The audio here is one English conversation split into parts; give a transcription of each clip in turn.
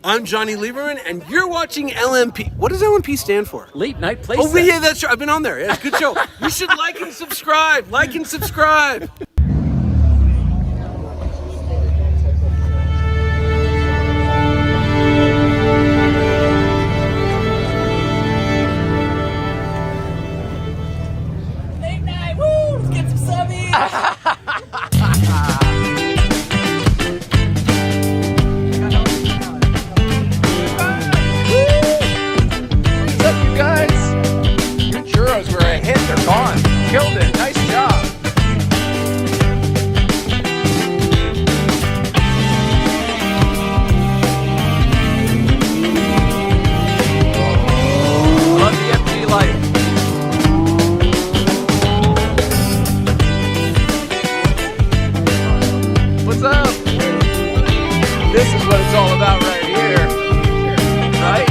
I'm Johnny Lieberman, and you're watching LMP. What does LMP stand for? Late Night Place. Oh, yeah, that's right. I've been on there. Yeah, good show. You should like and subscribe. Like and subscribe. Late night, woo! Let's get some subbies. Churros were a hit. They're gone. Killed it. Nice job. Love the empty life. What's up? This is what it's all about right here. Right?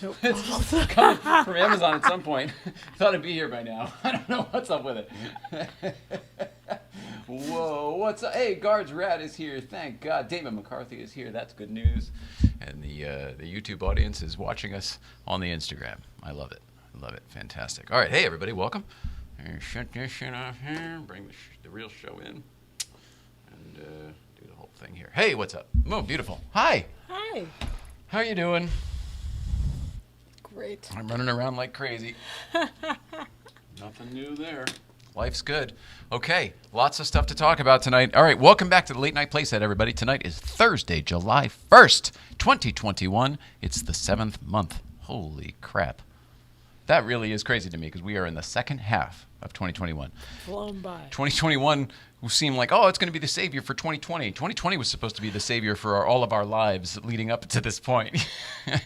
It's coming from Amazon at some point. Thought it'd be here by now. I don't know what's up with it. Whoa, what's up? Hey, Guards Rat is here. Thank God. David McCarthy is here. That's good news. And the YouTube audience is watching us on the Instagram. I love it. I love it. Fantastic. All right. Hey, everybody. Welcome. Shut this shit off here. Bring the real show in. And do the whole thing here. Hey, what's up? Oh, beautiful. Hi. Hi. How are you doing? Great. I'm running around like crazy. Nothing new there. Life's good. Okay, lots of stuff to talk about tonight. All right, welcome back to the Late Night Playset, everybody. Tonight is Thursday, July 1st, 2021. It's the 7th month. Holy crap. That really is crazy to me because we are in the second half of 2021. Flown by. 2021 will seem like, oh, it's going to be the savior for 2020. 2020 was supposed to be the savior for all of our lives leading up to this point. I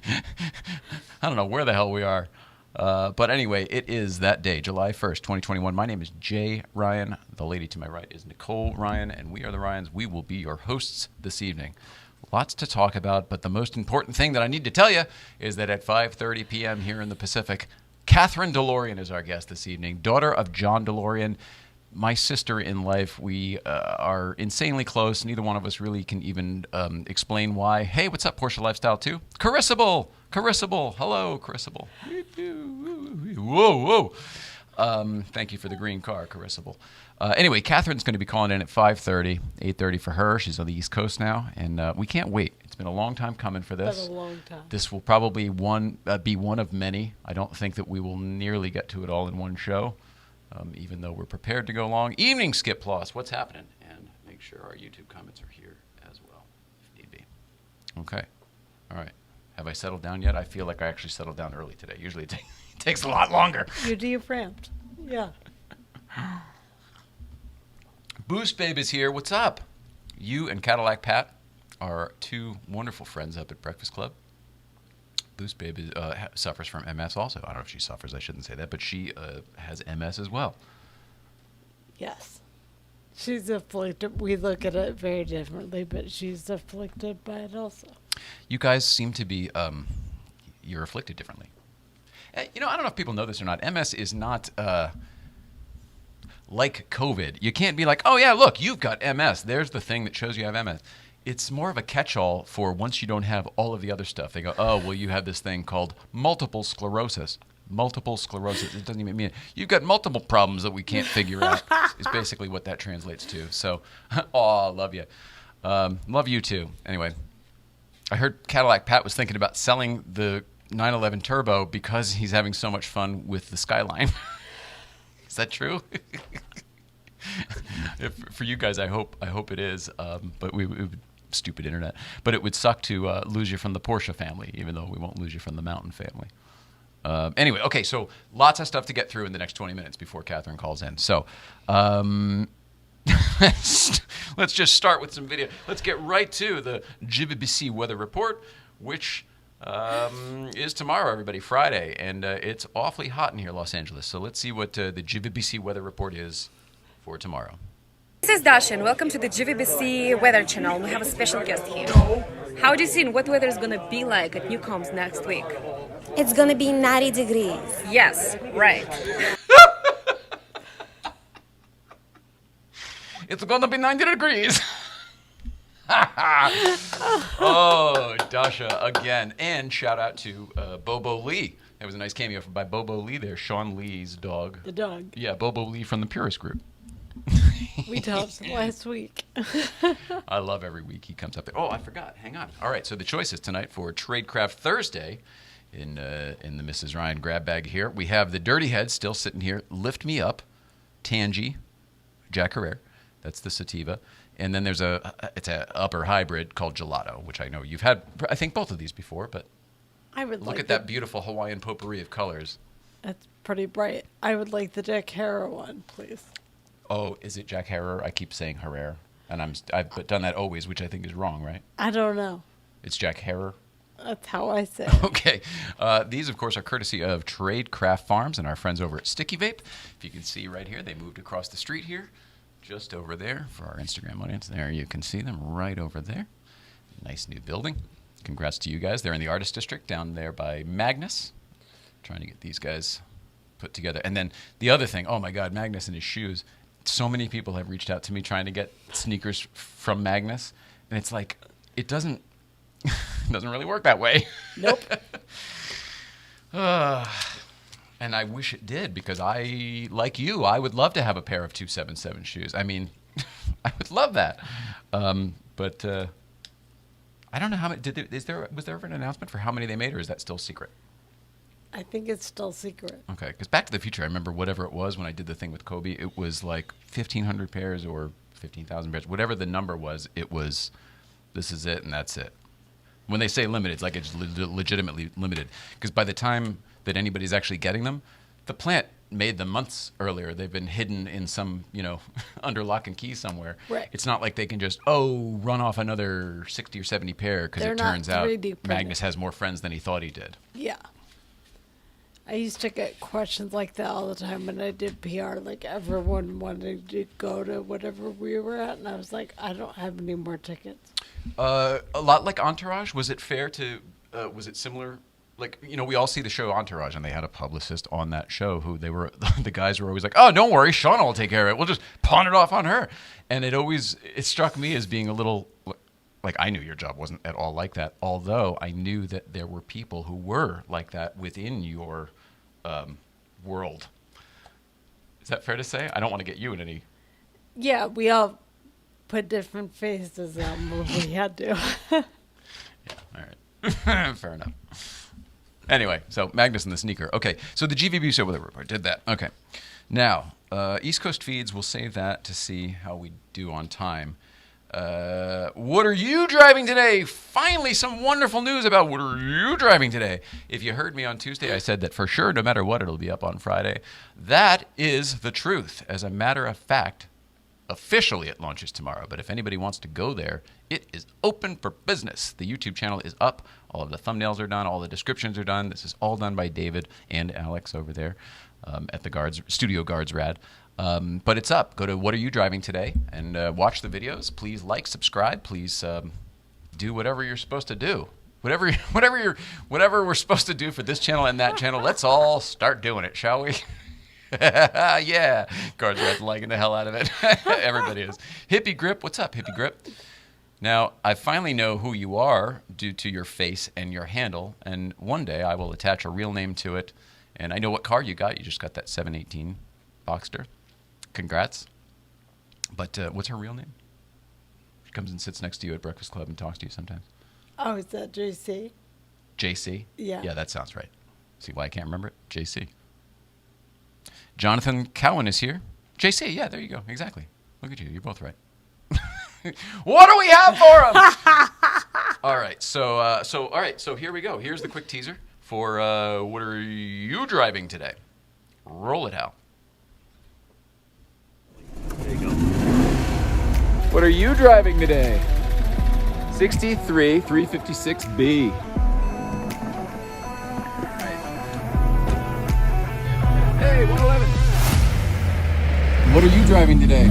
don't know where the hell we are. But anyway, it is that day, July 1st, 2021. My name is Jay Ryan. The lady to my right is Nicole Ryan, and we are the Ryans. We will be your hosts this evening. Lots to talk about, but the most important thing that I need to tell you is that at 5:30 p.m. here in the Pacific, Kathryn DeLorean is our guest this evening, daughter of John DeLorean. My sister in life. We are insanely close. Neither one of us really can even explain why. Hey, what's up, Porsche Lifestyle 2? Carissable. Hello, Carissable. Whoa. Thank you for the green car, Carissable. Anyway, Kathryn's going to be calling in at 5:30, 8:30 for her. She's on the East Coast now, and we can't wait. It's been a long time coming for this. It's been a long time. This will probably be one of many. I don't think that we will nearly get to it all in one show, even though we're prepared to go long. Evening, Skip Plus. What's happening? And make sure our YouTube comments are here as well, if need be. Okay. All right. Have I settled down yet? I feel like I actually settled down early today. Usually it takes a lot longer. You're diaphragmed. Yeah. Boost Babe is here. What's up? You and Cadillac Pat are two wonderful friends up at Breakfast Club. Loose Babe suffers from MS also. I don't know if she suffers. I shouldn't say that, but she has MS as well. Yes. She's afflicted. We look at it very differently, but she's afflicted by it also. You guys seem to be, you're afflicted differently. I don't know if people know this or not. MS is not like COVID. You can't be like, oh, yeah, look, you've got MS. There's the thing that shows you have MS. It's more of a catch-all for once you don't have all of the other stuff. They go, oh, well, you have this thing called multiple sclerosis. Multiple sclerosis. It doesn't even mean it. You've got multiple problems that we can't figure out is basically what that translates to. So, love you. Love you, too. Anyway, I heard Cadillac Pat was thinking about selling the 911 Turbo because he's having so much fun with the Skyline. Is that true? For you guys, I hope it is. But we would stupid internet. But it would suck to lose you from the Porsche family, even though we won't lose you from the Mountain family. Anyway, okay, so lots of stuff to get through in the next 20 minutes before Kathryn calls in. So let's just start with some video. Let's get right to the GVBC weather report, which is tomorrow, everybody, Friday. And it's awfully hot in here, Los Angeles. So let's see what the GVBC weather report is for tomorrow. This is Dasha, and welcome to the GVBC Weather Channel. We have a special guest here. How do you think what weather is going to be like at Newcombs next week? It's gonna be 90 degrees. Yes, right. It's going to be 90 degrees. Oh, Dasha again. And shout out to Bobo Lee. That was a nice cameo by Bobo Lee there, Sean Lee's dog. The dog. Yeah, Bobo Lee from the Purist Group. We talked last week. I love every week he comes up there. Oh, I forgot. Hang on. All right, so the choices tonight for Tradecraft Thursday in the Mrs. Ryan grab bag here. We have the Dirty Head still sitting here. Lift Me Up, Tangy, Jack Herrera. That's the sativa. And then there's it's an upper hybrid called Gelato, which I know you've had, I think, both of these before, but I would look at that beautiful Hawaiian potpourri of colors. That's pretty bright. I would like the Jack Herrera one, please. Oh, is it Jack Herrera? I keep saying Herrera, and I've done that always, which I think is wrong, right? I don't know. It's Jack Herrera. That's how I say it. Okay. These, of course, are courtesy of Tradecraft Farms and our friends over at Sticky Vape. If you can see right here, they moved across the street here, just over there for our Instagram audience. There you can see them right over there. Nice new building. Congrats to you guys. They're in the Artist District down there by Magnus. Trying to get these guys put together. And then the other thing, oh my God, Magnus and his shoes. So many people have reached out to me trying to get sneakers from Magnus. And it's like, it doesn't really work that way. Nope. And I wish it did, because I, like you, I would love to have a pair of 277 shoes. I mean, I would love that. But I don't know how many. Was there ever an announcement for how many they made, or is that still secret? I think it's still secret. Okay, because Back to the Future, I remember whatever it was when I did the thing with Kobe, it was like 1,500 pairs or 15,000 pairs. Whatever the number was, it was, this is it and that's it. When they say limited, it's like it's legitimately limited. Because by the time that anybody's actually getting them, the plant made them months earlier. They've been hidden in some, under lock and key somewhere. Right. It's not like they can just, run off another 60 or 70 pair, because it turns out 3D printed. Magnus has more friends than he thought he did. Yeah. I used to get questions like that all the time when I did PR. Like, everyone wanted to go to whatever we were at, and I was like, I don't have any more tickets. A lot like Entourage. Was it fair to, was it similar? Like, we all see the show Entourage, and they had a publicist on that show who the guys were always like, oh, don't worry, Shauna will take care of it. We'll just pawn it off on her. And it struck me as being a little, like, I knew your job wasn't at all like that, although I knew that there were people who were like that within your world. Is that fair to say? I don't want to get you in any... Yeah, we all put different faces on when we had to. Yeah, all right. Fair enough. Anyway, so Magnus and the sneaker. Okay, so the GVB show weather report did that. Okay. Now, East Coast feeds, we'll save that to see how we do on time. What are you driving today? Finally, some wonderful news about what are you driving today. If you heard me on Tuesday, I said that for sure, no matter what, it'll be up on Friday. That is the truth. As a matter of fact, officially it launches tomorrow. But if anybody wants to go there, it is open for business. The YouTube channel is up. All of the thumbnails are done. All the descriptions are done. This is all done by David and Alex over there at the Studio Guards Rad. But it's up. Go to What Are You Driving Today and watch the videos. Please like, subscribe. Please do whatever you're supposed to do. Whatever we're supposed to do for this channel and that channel. Let's all start doing it, shall we? Yeah, Guards Rad's liking the hell out of it. Everybody is. Hippie Grip, what's up, Hippie Grip? Now, I finally know who you are due to your face and your handle, and one day I will attach a real name to it, and I know what car you got. You just got that 718 Boxster. Congrats. But what's her real name? She comes and sits next to you at Breakfast Club and talks to you sometimes. Oh, is that JC? JC? Yeah. Yeah, that sounds right. See why I can't remember it? JC. Jonathan Cowan is here. JC, yeah, there you go. Exactly. Look at you. You're both right. What do we have for him? All right. So here we go. Here's the quick teaser for What Are You Driving Today? Roll it out. There you go. What are you driving today? 63 356B. Hey, 111. What are you driving today?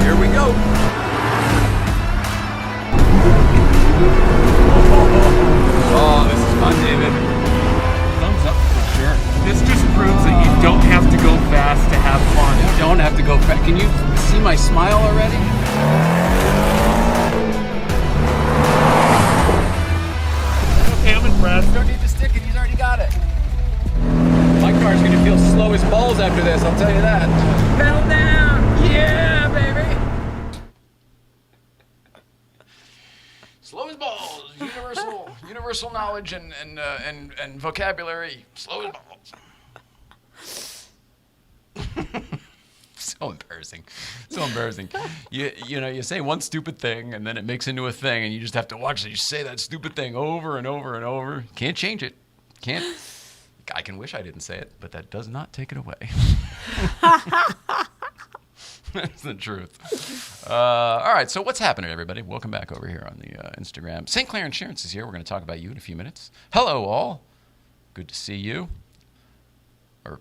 Here we go. Oh, this is fun, David. Thumbs up for sure. This just proves that you don't have to go fast to have fun. You don't have to go fast. Can you see my smile already? Okay, I'm impressed. You don't need to stick it. He's already got it. My car's going to feel slow as balls after this, I'll tell you that. Pedal down. Yeah, baby. Slow as balls. Universal knowledge and vocabulary. Slow as balls. So embarrassing. So embarrassing. You say one stupid thing and then it makes into a thing and you just have to watch it. You say that stupid thing over and over and over. Can't change it. Can't. I can wish I didn't say it, but that does not take it away. That's the truth. All right, so what's happening, everybody? Welcome back over here on the Instagram. St. Clair Insurance is here. We're going to talk about you in a few minutes. Hello, all. Good to see you. Or,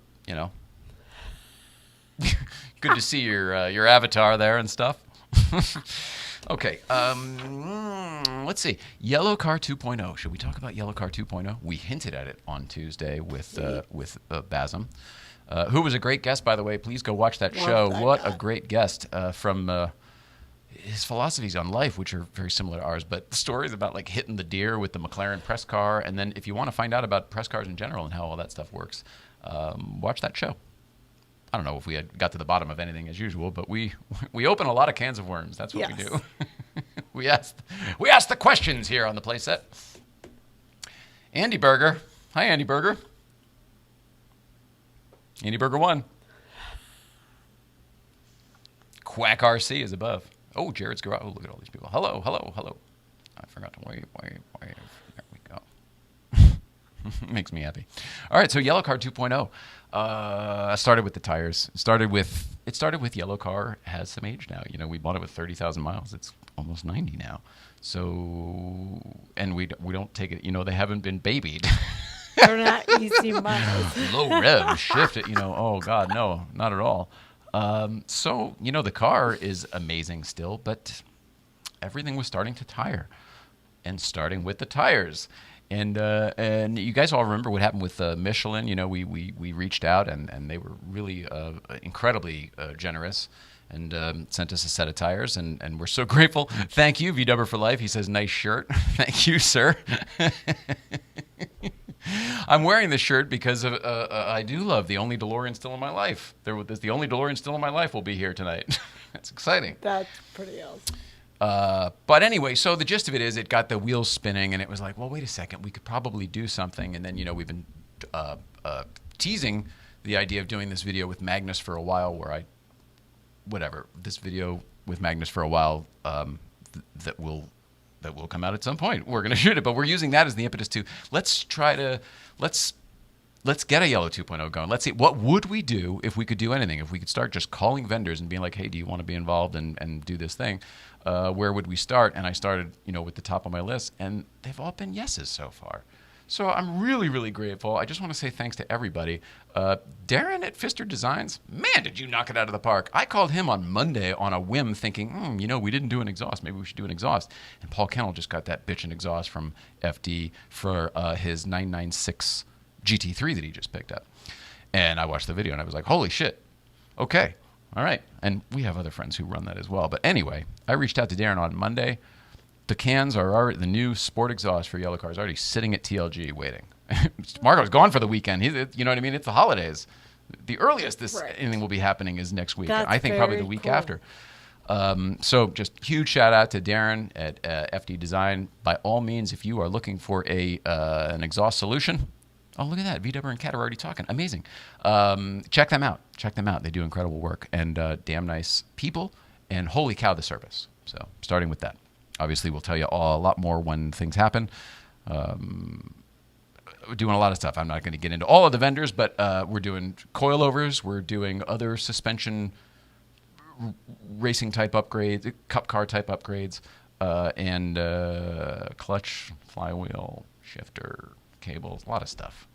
good to see your avatar there and stuff. Okay, let's see. Yellow Car 2.0. Should we talk about Yellow Car 2.0? We hinted at it on Tuesday with Basem. Who was a great guest, by the way. Please go watch that show. What a great guest from his philosophies on life, which are very similar to ours. But the stories about like hitting the deer with the McLaren press car, and then if you want to find out about press cars in general and how all that stuff works, watch that show. I don't know if we had got to the bottom of anything as usual, but we open a lot of cans of worms. That's what we do. we ask the questions here on the playset. Andy Berger. Hi, Andy Berger. Andy Berger 1. Quack RC is above. Oh, Jared's garage. Oh, look at all these people. Hello. I forgot to wave. There we go. Makes me happy. All right, so Yellow Car 2.0. I started with the tires. It started with Yellow Car has some age now. We bought it with 30,000 miles. It's almost 90 now. So, and we don't take it. They haven't been babied. They're not easy miles. Low rev, shift it. Oh God, no, not at all. So the car is amazing still, but everything was starting to tire, and starting with the tires. And you guys all remember what happened with Michelin. We reached out and they were really incredibly generous and sent us a set of tires, and we're so grateful. Thank you, VW for Life. He says, nice shirt. Thank you, sir. I'm wearing this shirt because I do love the only DeLorean still in my life. The only DeLorean still in my life will be here tonight. That's exciting. That's pretty awesome. But anyway, so the gist of it is it got the wheels spinning, and it was like, well, wait a second, we could probably do something. And then, we've been teasing the idea of doing this video with Magnus for a while this video with Magnus for a while that will come out at some point. We're going to shoot it, but we're using that as the impetus to let's let's get a yellow 2.0 going. Let's see, what would we do if we could do anything? If we could start just calling vendors and being like, hey, do you want to be involved and do this thing? Where would we start? And I started, with the top of my list, and they've all been yeses so far. So I'm really, really grateful. I just want to say thanks to everybody. Darren at Pfister Designs, man, did you knock it out of the park. I called him on Monday on a whim thinking, we didn't do an exhaust. Maybe we should do an exhaust. And Paul Kennel just got that bitchin' exhaust from FD for his 996 GT3 that he just picked up. And I watched the video and I was like, holy shit. Okay. All right. And we have other friends who run that as well. But anyway, I reached out to Darren on Monday. The cans are already, the new sport exhaust for yellow cars, already sitting at TLG waiting. Marco's gone for the weekend. You know what I mean? It's the holidays. The earliest anything will be happening is next week. I think probably the week after. So just huge shout out to Darren at FD Design. By all means, if you are looking for an exhaust solution, oh, look at that. VW and Kat are already talking. Amazing. Check them out. They do incredible work and damn nice people. And holy cow, the service. So starting with that. Obviously, we'll tell you a lot more when things happen. We're doing a lot of stuff. I'm not going to get into all of the vendors, but we're doing coilovers. We're doing other suspension racing type upgrades, cup car type upgrades, and clutch, flywheel, shifter, cables, a lot of stuff.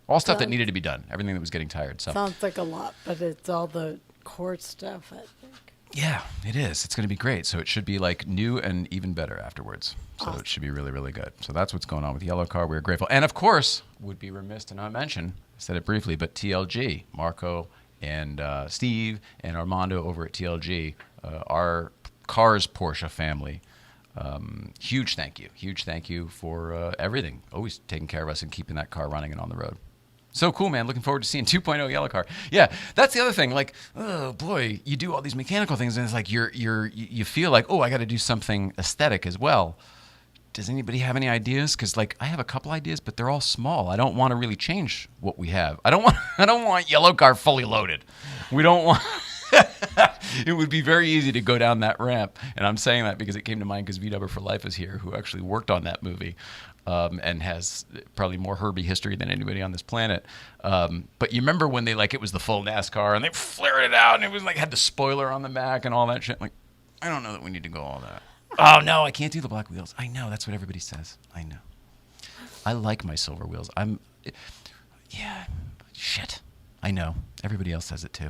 All stuff that needed to be done. Everything that was getting tired. So. Sounds like a lot, but it's all the core stuff, I think. Yeah, it is. It's going to be great. So it should be like new and even better afterwards. So It should be really, really good. So that's what's going on with Yellow Car. We're grateful. And of course, would be remiss to not mention, I said it briefly, but TLG, Marco and Steve and Armando over at TLG, our Cars Porsche family. Huge thank you for everything. Always taking care of us and keeping that car running and on the road. So cool, man. Looking forward to seeing 2.0 Yellow Car. Yeah, that's the other thing. Like, oh boy, you do all these mechanical things, and it's like you feel like, oh, I got to do something aesthetic as well. Does anybody have any ideas? Because like I have a couple ideas, but they're all small. I don't want to really change what we have. I don't want Yellow Car fully loaded. We don't want. It would be very easy to go down that ramp, and I'm saying that because it came to mind because VW for Life is here, who actually worked on that movie. And has probably more Herbie history than anybody on this planet. But you remember when it was the full NASCAR and they flared it out and it was like had the spoiler on the back and all that shit. Like, I don't know that we need to go all that. Oh no, I can't do the black wheels. I know, that's what everybody says. I know. I like my silver wheels. Shit. I know. Everybody else says it too.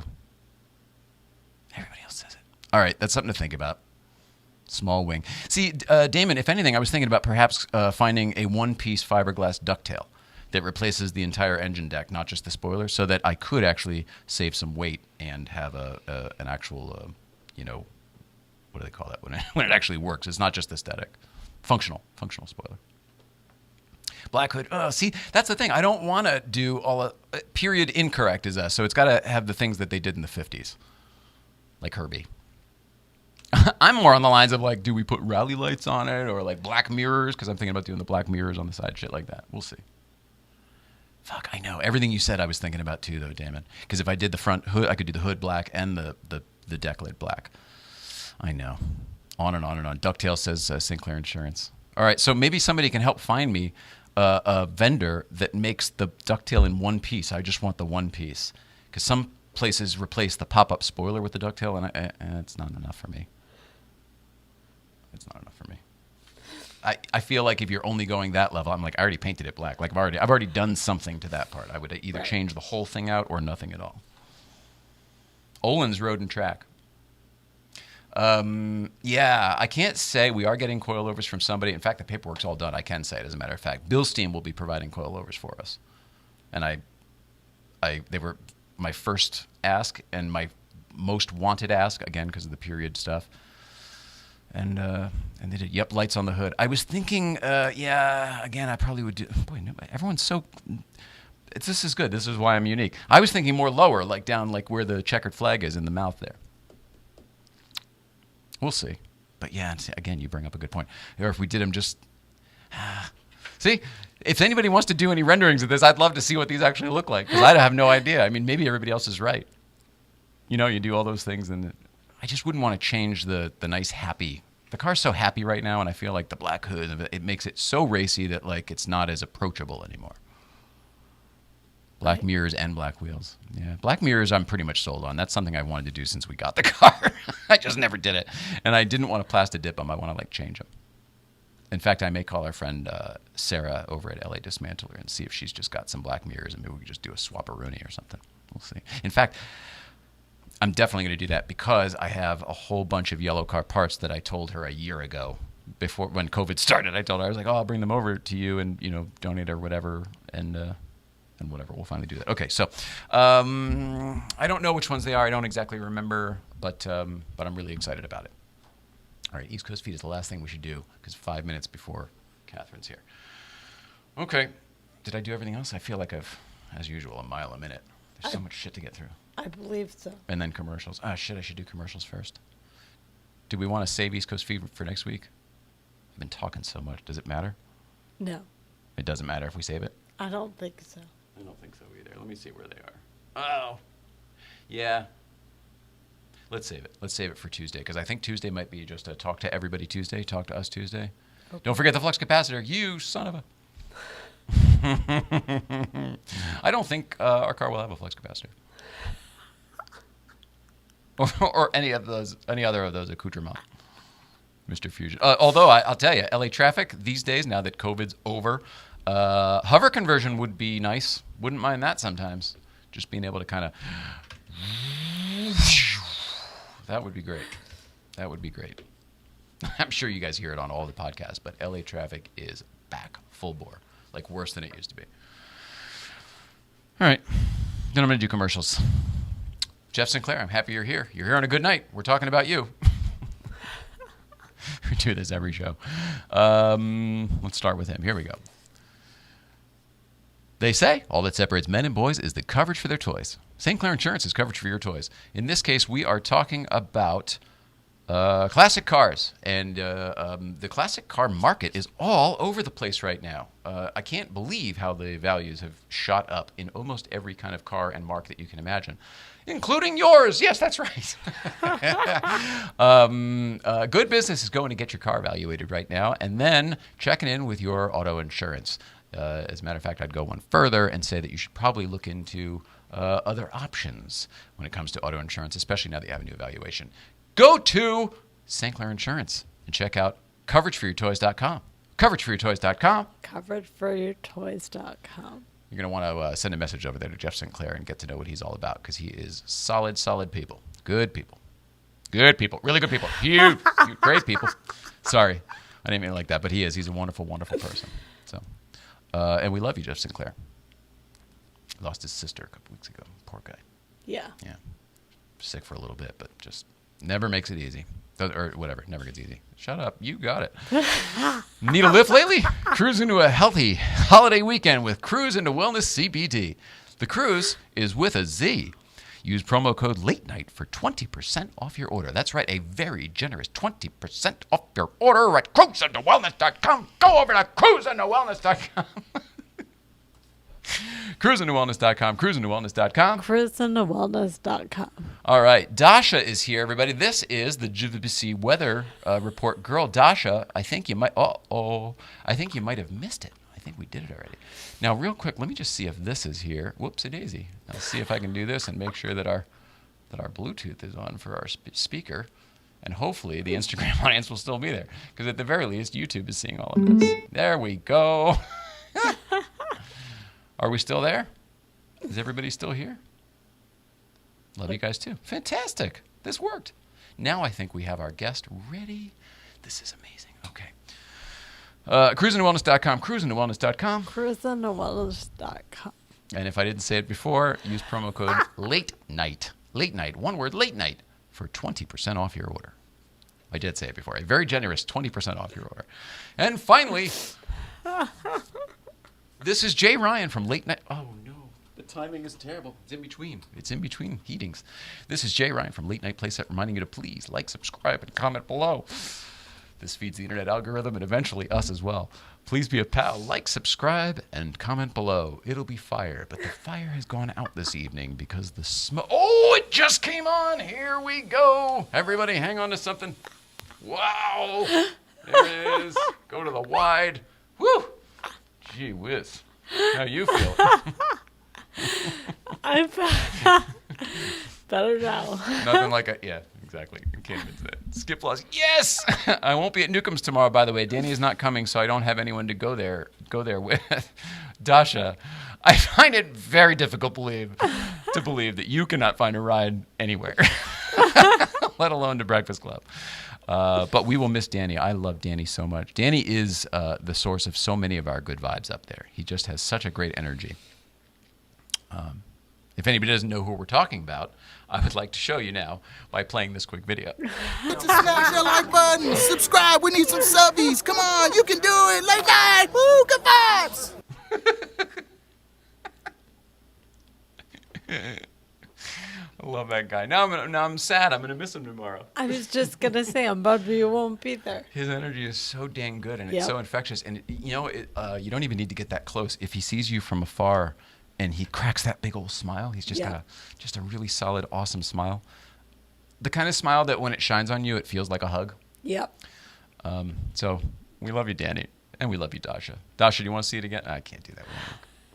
All right, that's something to think about. Small wing. See, Damon, if anything, I was thinking about perhaps finding a one-piece fiberglass ducktail that replaces the entire engine deck, not just the spoiler, so that I could actually save some weight and have an actual, what do they call that when it actually works? It's not just aesthetic. Functional spoiler. Black hood. Oh, see, that's the thing. I don't want to do all period incorrect is us, so it's got to have the things that they did in the 50s, like Herbie. I'm more on the lines of like, do we put rally lights on it or like black mirrors? Because I'm thinking about doing the black mirrors on the side, shit like that. We'll see. Fuck, I know. Everything you said I was thinking about too, though, damn it. Because if I did the front hood, I could do the hood black and the deck lid black. I know. On and on and on. Ducktail says Sinclair Insurance. All right, so maybe somebody can help find me a vendor that makes the ducktail in one piece. I just want the one piece. Because some places replace the pop-up spoiler with the ducktail, and it's not enough for me. It's not enough for me. I feel like if you're only going that level, I'm like, I already painted it black. Like I've already done something to that part. I would either change the whole thing out or nothing at all. Olin's Road and Track. Yeah, I can't say we are getting coilovers from somebody. In fact, the paperwork's all done. I can say it, as a matter of fact. Bilstein will be providing coilovers for us. And they were my first ask and my most wanted ask, again, because of the period stuff. And they did, lights on the hood. I was thinking, again, I probably would do, boy, no, everyone's so, this is good. This is why I'm unique. I was thinking more lower, like down like where the checkered flag is in the mouth there. We'll see. But yeah, again, you bring up a good point. Or if we did them just, see, if anybody wants to do any renderings of this, I'd love to see what these actually look like. Because I have no idea. I mean, maybe everybody else is right. You do all those things and I just wouldn't want to change the nice happy. The car's so happy right now, and I feel like the black hood, it makes it so racy that like it's not as approachable anymore. Black mirrors and black wheels. Yeah, black mirrors I'm pretty much sold on. That's something I wanted to do since we got the car. I just never did it. And I didn't want to plastic dip them. I want to like change them. In fact, I may call our friend Sarah over at LA Dismantler and see if she's just got some black mirrors and maybe we could just do a swap-a-rooney or something. We'll see. In fact, I'm definitely going to do that because I have a whole bunch of yellow car parts that I told her a year ago before when COVID started. I told her, I was like, oh, I'll bring them over to you and, you know, donate or whatever. And whatever, we'll finally do that. Okay, so I don't know which ones they are. I don't exactly remember, but I'm really excited about it. All right, East Coast Feed is the last thing we should do because 5 minutes before Kathryn's here. Okay, did I do everything else? I feel like I've, as usual, a mile a minute. There's so much shit to get through. I believe so. And then commercials. Ah, shit, I should do commercials first. Do we want to save East Coast Feed for next week? I've been talking so much. Does it matter? No. It doesn't matter if we save it? I don't think so. I don't think so either. Let me see where they are. Oh, yeah. Let's save it. Let's save it for Tuesday because I think Tuesday might be just a talk to everybody Tuesday, talk to us Tuesday. Okay. Don't forget the flux capacitor, you son of a. I don't think our car will have a flux capacitor. or any other of those accoutrements. Mr. Fusion. Although I'll tell you, LA traffic these days, now that COVID's over, hover conversion would be nice. Wouldn't mind that sometimes. Just being able to kind of... That would be great. That would be great. I'm sure you guys hear it on all the podcasts, but LA traffic is back full bore. Like worse than it used to be. All right. Then I'm going to do commercials. Jeff Sinclair, I'm happy you're here. You're here on a good night. We're talking about you. We do this every show. Let's start with him. Here we go. They say all that separates men and boys is the coverage for their toys. St. Clair Insurance is coverage for your toys. In this case, we are talking about classic cars. And the classic car market is all over the place right now. I can't believe how the values have shot up in almost every kind of car and marque that you can imagine. Including yours. Yes, that's right. Good business is going to get your car evaluated right now and then checking in with your auto insurance. As a matter of fact, I'd go one further and say that you should probably look into other options when it comes to auto insurance, especially now that you have a new evaluation. Go to St. Clair Insurance and check out coverageforyourtoys.com. Coverageforyourtoys.com. Coverageforyourtoys.com. You're going to want to send a message over there to Jeff Sinclair and get to know what he's all about because he is solid people. Good people. Good people. Really good people. Huge, great people. Sorry. I didn't mean it like that, but he is. He's a wonderful, wonderful person. So, and we love you, Jeff Sinclair. Lost his sister a couple weeks ago. Poor guy. Yeah. Yeah. Sick for a little bit, but just never makes it easy. Or whatever, never gets easy. Shut up, you got it. Need a lift lately? Cruise into a healthy holiday weekend with Cruise into Wellness CBD. The cruise is with a Z. Use promo code LATENIGHT for 20% off your order. That's right, a very generous 20% off your order at cruiseinitowellness.com. Go over to cruiseinitowellness.com. cruiseinitowellness.com. Cruiseinitowellness.com. Cruiseinitowellness.com. All right, Dasha is here, everybody. This is the GVBC weather report. Girl, Dasha, I think you might. I think you might have missed it. I think we did it already. Now, real quick, let me just see if this is here. Whoopsie daisy. I'll see if I can do this and make sure that our Bluetooth is on for our speaker, and hopefully the Instagram audience will still be there, because at the very least, YouTube is seeing all of this. There we go. Are we still there? Is everybody still here? Love you guys too. Fantastic. This worked. Now I think we have our guest ready. This is amazing. Okay. Cruiseinitowellness.com. Cruiseinitowellness.com. Cruiseinitowellness.com. And if I didn't say it before, use promo code LATE NIGHT. Late night. One word, late night, for 20% off your order. I did say it before. A very generous 20% off your order. And finally, this is Jay Ryan from Late Night. Oh, no. The timing is terrible. It's in between. It's in between heatings. This is Jay Ryan from Late Night Playset reminding you to please like, subscribe, and comment below. This feeds the internet algorithm and eventually us as well. Please be a pal. Like, subscribe, and comment below. It'll be fire. But the fire has gone out this evening because the smoke... Oh, it just came on. Here we go. Everybody hang on to something. Wow. There it is. Go to the wide. Woo. Gee whiz. How you feel? I'm better now. Nothing like a yeah, exactly. You can't even say it. Skip loss. Yes, I won't be at Newcomb's tomorrow. By the way, Danny is not coming, so I don't have anyone to go there with. Dasha, I find it very difficult to believe that you cannot find a ride anywhere, let alone to Breakfast Club. But we will miss Danny. I love Danny so much. Danny is the source of so many of our good vibes up there. He just has such a great energy. If anybody doesn't know who we're talking about, I would like to show you now by playing this quick video. Smash that like button, subscribe. We need some subbies. Come on, you can do it. Late night, woo, good vibes. I love that guy. Now I'm sad. I'm gonna miss him tomorrow. I was just gonna say I'm bummed you won't be there. His energy is so dang good, and it's so infectious. And you know, you don't even need to get that close. If he sees you from afar, and he cracks that big old smile, he's just got a really solid, awesome smile. The kind of smile that when it shines on you, it feels like a hug. Yep. So we love you, Danny, and we love you, Dasha. Dasha, do you want to see it again? I can't do that. We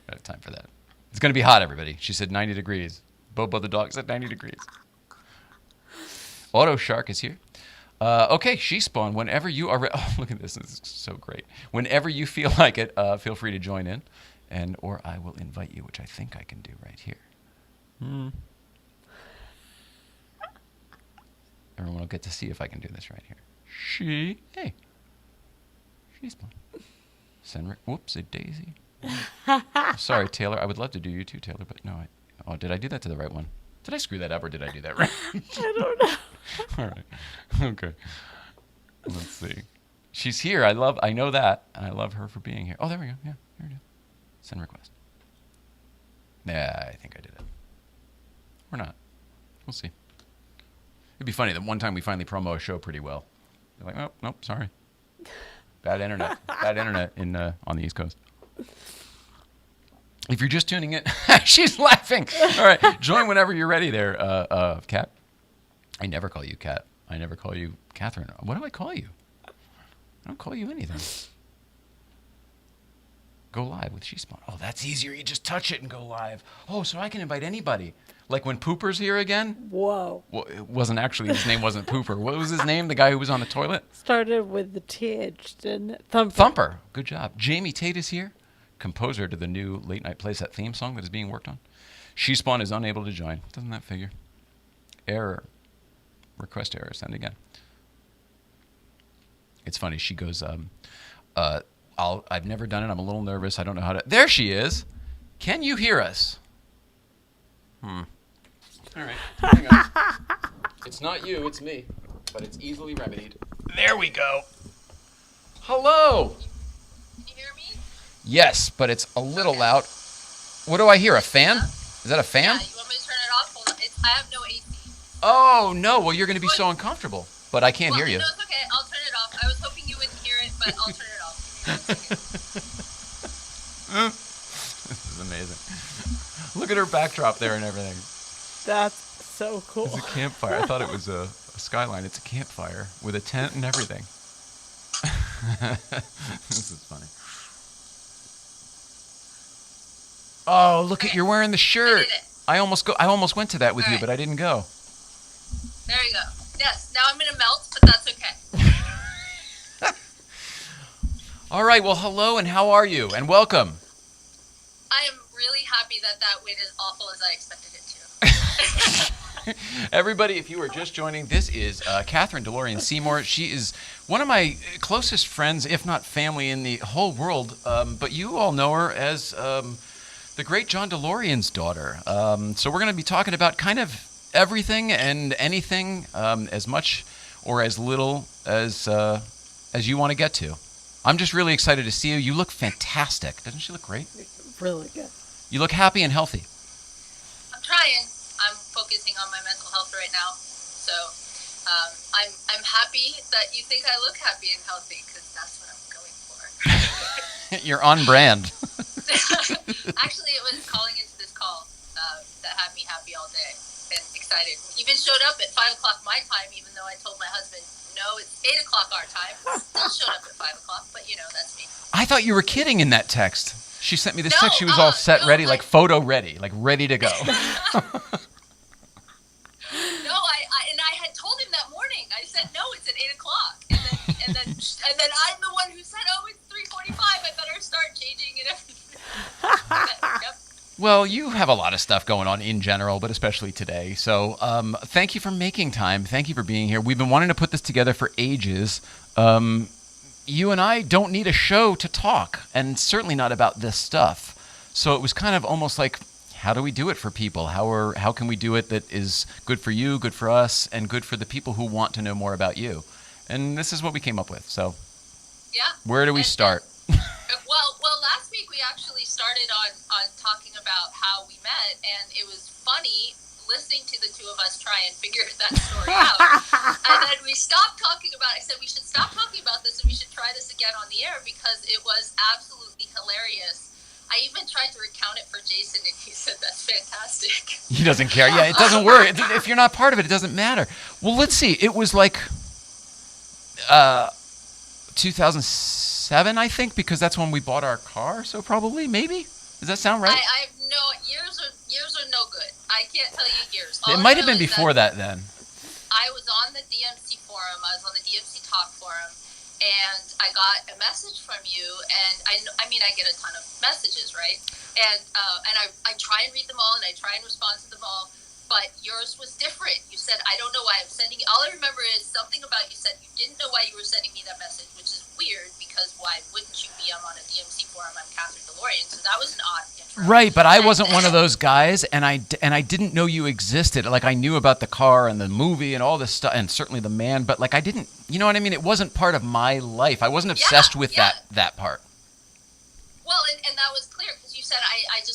don't have time for that. It's gonna be hot, everybody. She said 90 degrees. Bobo the dog said 90 degrees. Auto Shark is here. Okay, She Spawn, whenever you are oh, look at this. This is so great. Whenever you feel like it, feel free to join in, or I will invite you, which I think I can do right here. Everyone will get to see if I can do this right here. Hey. She Spawn. Whoops, a daisy. Sorry, Taylor. I would love to do you too, Taylor, but no, oh, did I do that to the right one? Did I screw that up or did I do that right? I don't know. All right. Okay. Let's see. She's here. I know that. And I love her for being here. Oh, there we go. Yeah, here it is. Send request. Yeah, I think I did it. Or not. We'll see. It'd be funny that one time we finally promo a show pretty well. They're like, oh, nope, sorry. Bad internet. Bad internet on the East Coast. If you're just tuning in, she's laughing. All right, join whenever you're ready there, Kat. I never call you Kat. I never call you Kathryn. What do I call you? I don't call you anything. Go live with She Spawn. Oh, that's easier. You just touch it and go live. Oh, so I can invite anybody. Like when Pooper's here again? Whoa. Well, it wasn't actually, his name wasn't Pooper. What was his name? The guy who was on the toilet? Started with the TH, didn't it? Thumper. Thumper. Good job. Jamie Tate is here. Composer to the new Late Night Playset theme song that is being worked on. She Spawn is unable to join. Doesn't that figure? Error. Request error. Send again. It's funny. She goes, I've never done it. I'm a little nervous. I don't know how to. There she is. Can you hear us? All right. Hang on. It's not you. It's me. But it's easily remedied. There we go. Hello. Yes, but it's a little loud. What do I hear? A fan? Is that a fan? Yeah, you want me to turn it off? Hold on. I have no AC. Oh, no. Well, you're going to be so uncomfortable. But I can't hear you. No, it's okay. I'll turn it off. I was hoping you wouldn't hear it, but I'll turn it off. This is amazing. Look at her backdrop there and everything. That's so cool. It's a campfire. I thought it was a skyline. It's a campfire with a tent and everything. This is funny. Oh, look at you're wearing the shirt. I almost went to that with you, but I didn't go. There you go. Yes, now I'm gonna melt, but that's okay. All right, well, hello and how are you? And welcome. I am really happy that went as awful as I expected it to. Everybody, if you are just joining, this is Kathryn DeLorean Seymour. She is one of my closest friends, if not family, in the whole world. But you all know her as the great John DeLorean's daughter. So we're going to be talking about kind of everything and anything, as much or as little as you want to get to. I'm just really excited to see you. You look fantastic. Doesn't she look great? Really good. You look happy and healthy. I'm trying. I'm focusing on my mental health right now. So I'm happy that you think I look happy and healthy, because that's what I'm going for. You're on brand. Actually, it was calling into this call that had me happy all day and excited. Even showed up at 5 o'clock my time, even though I told my husband, no, it's 8 o'clock our time. Still showed up at 5 o'clock, but you know, that's me. I thought you were kidding in that text. She sent me this No, text. She was all set, no, ready, like photo ready, like ready to go. No, and I had told him that morning. I said, no, it's at 8:00, and then I'm the one who said, oh, it's 3:45. I better start changing and everything. Yep. Well, you have a lot of stuff going on in general, but especially today. So thank you for making time. Thank you for being here. We've been wanting to put this together for ages. You and I don't need a show to talk, and certainly not about this stuff. So it was kind of almost like, how do we do it for people? How can we do it that is good for you, good for us, and good for the people who want to know more about you? And this is what we came up with. So Yeah. where do we start? Well, last week we actually started on talking about how we met, and it was funny listening to the two of us try and figure that story out. And then we stopped talking about it. I said we should stop talking about this and we should try this again on the air because it was absolutely hilarious. I even tried to recount it for Jason and he said that's fantastic. He doesn't care. Yeah, it doesn't work. If you're not part of it, it doesn't matter. Well, let's see. It was like 2007, I think, because that's when we bought our car. So probably, maybe. Does that sound right? I have no years are no good. I can't tell you years. It might have been before that then. I was on the DMC forum. I was on the DMC Talk forum, and I got a message from you. And I mean, I get a ton of messages, right? And I try and read them all, and I try and respond to them all. But yours was different. You said, I don't know why I'm sending you. All I remember is something about you said you didn't know why you were sending me that message, which is weird because why wouldn't you be? I'm on a DMC forum. I'm Kathryn DeLorean. So that was an odd intro. Right, but I wasn't one of those guys, and I didn't know you existed. Like, I knew about the car and the movie and all this stuff, and certainly the man, but like I didn't, you know what I mean? It wasn't part of my life. I wasn't obsessed with that part. Well, and that was clear because you said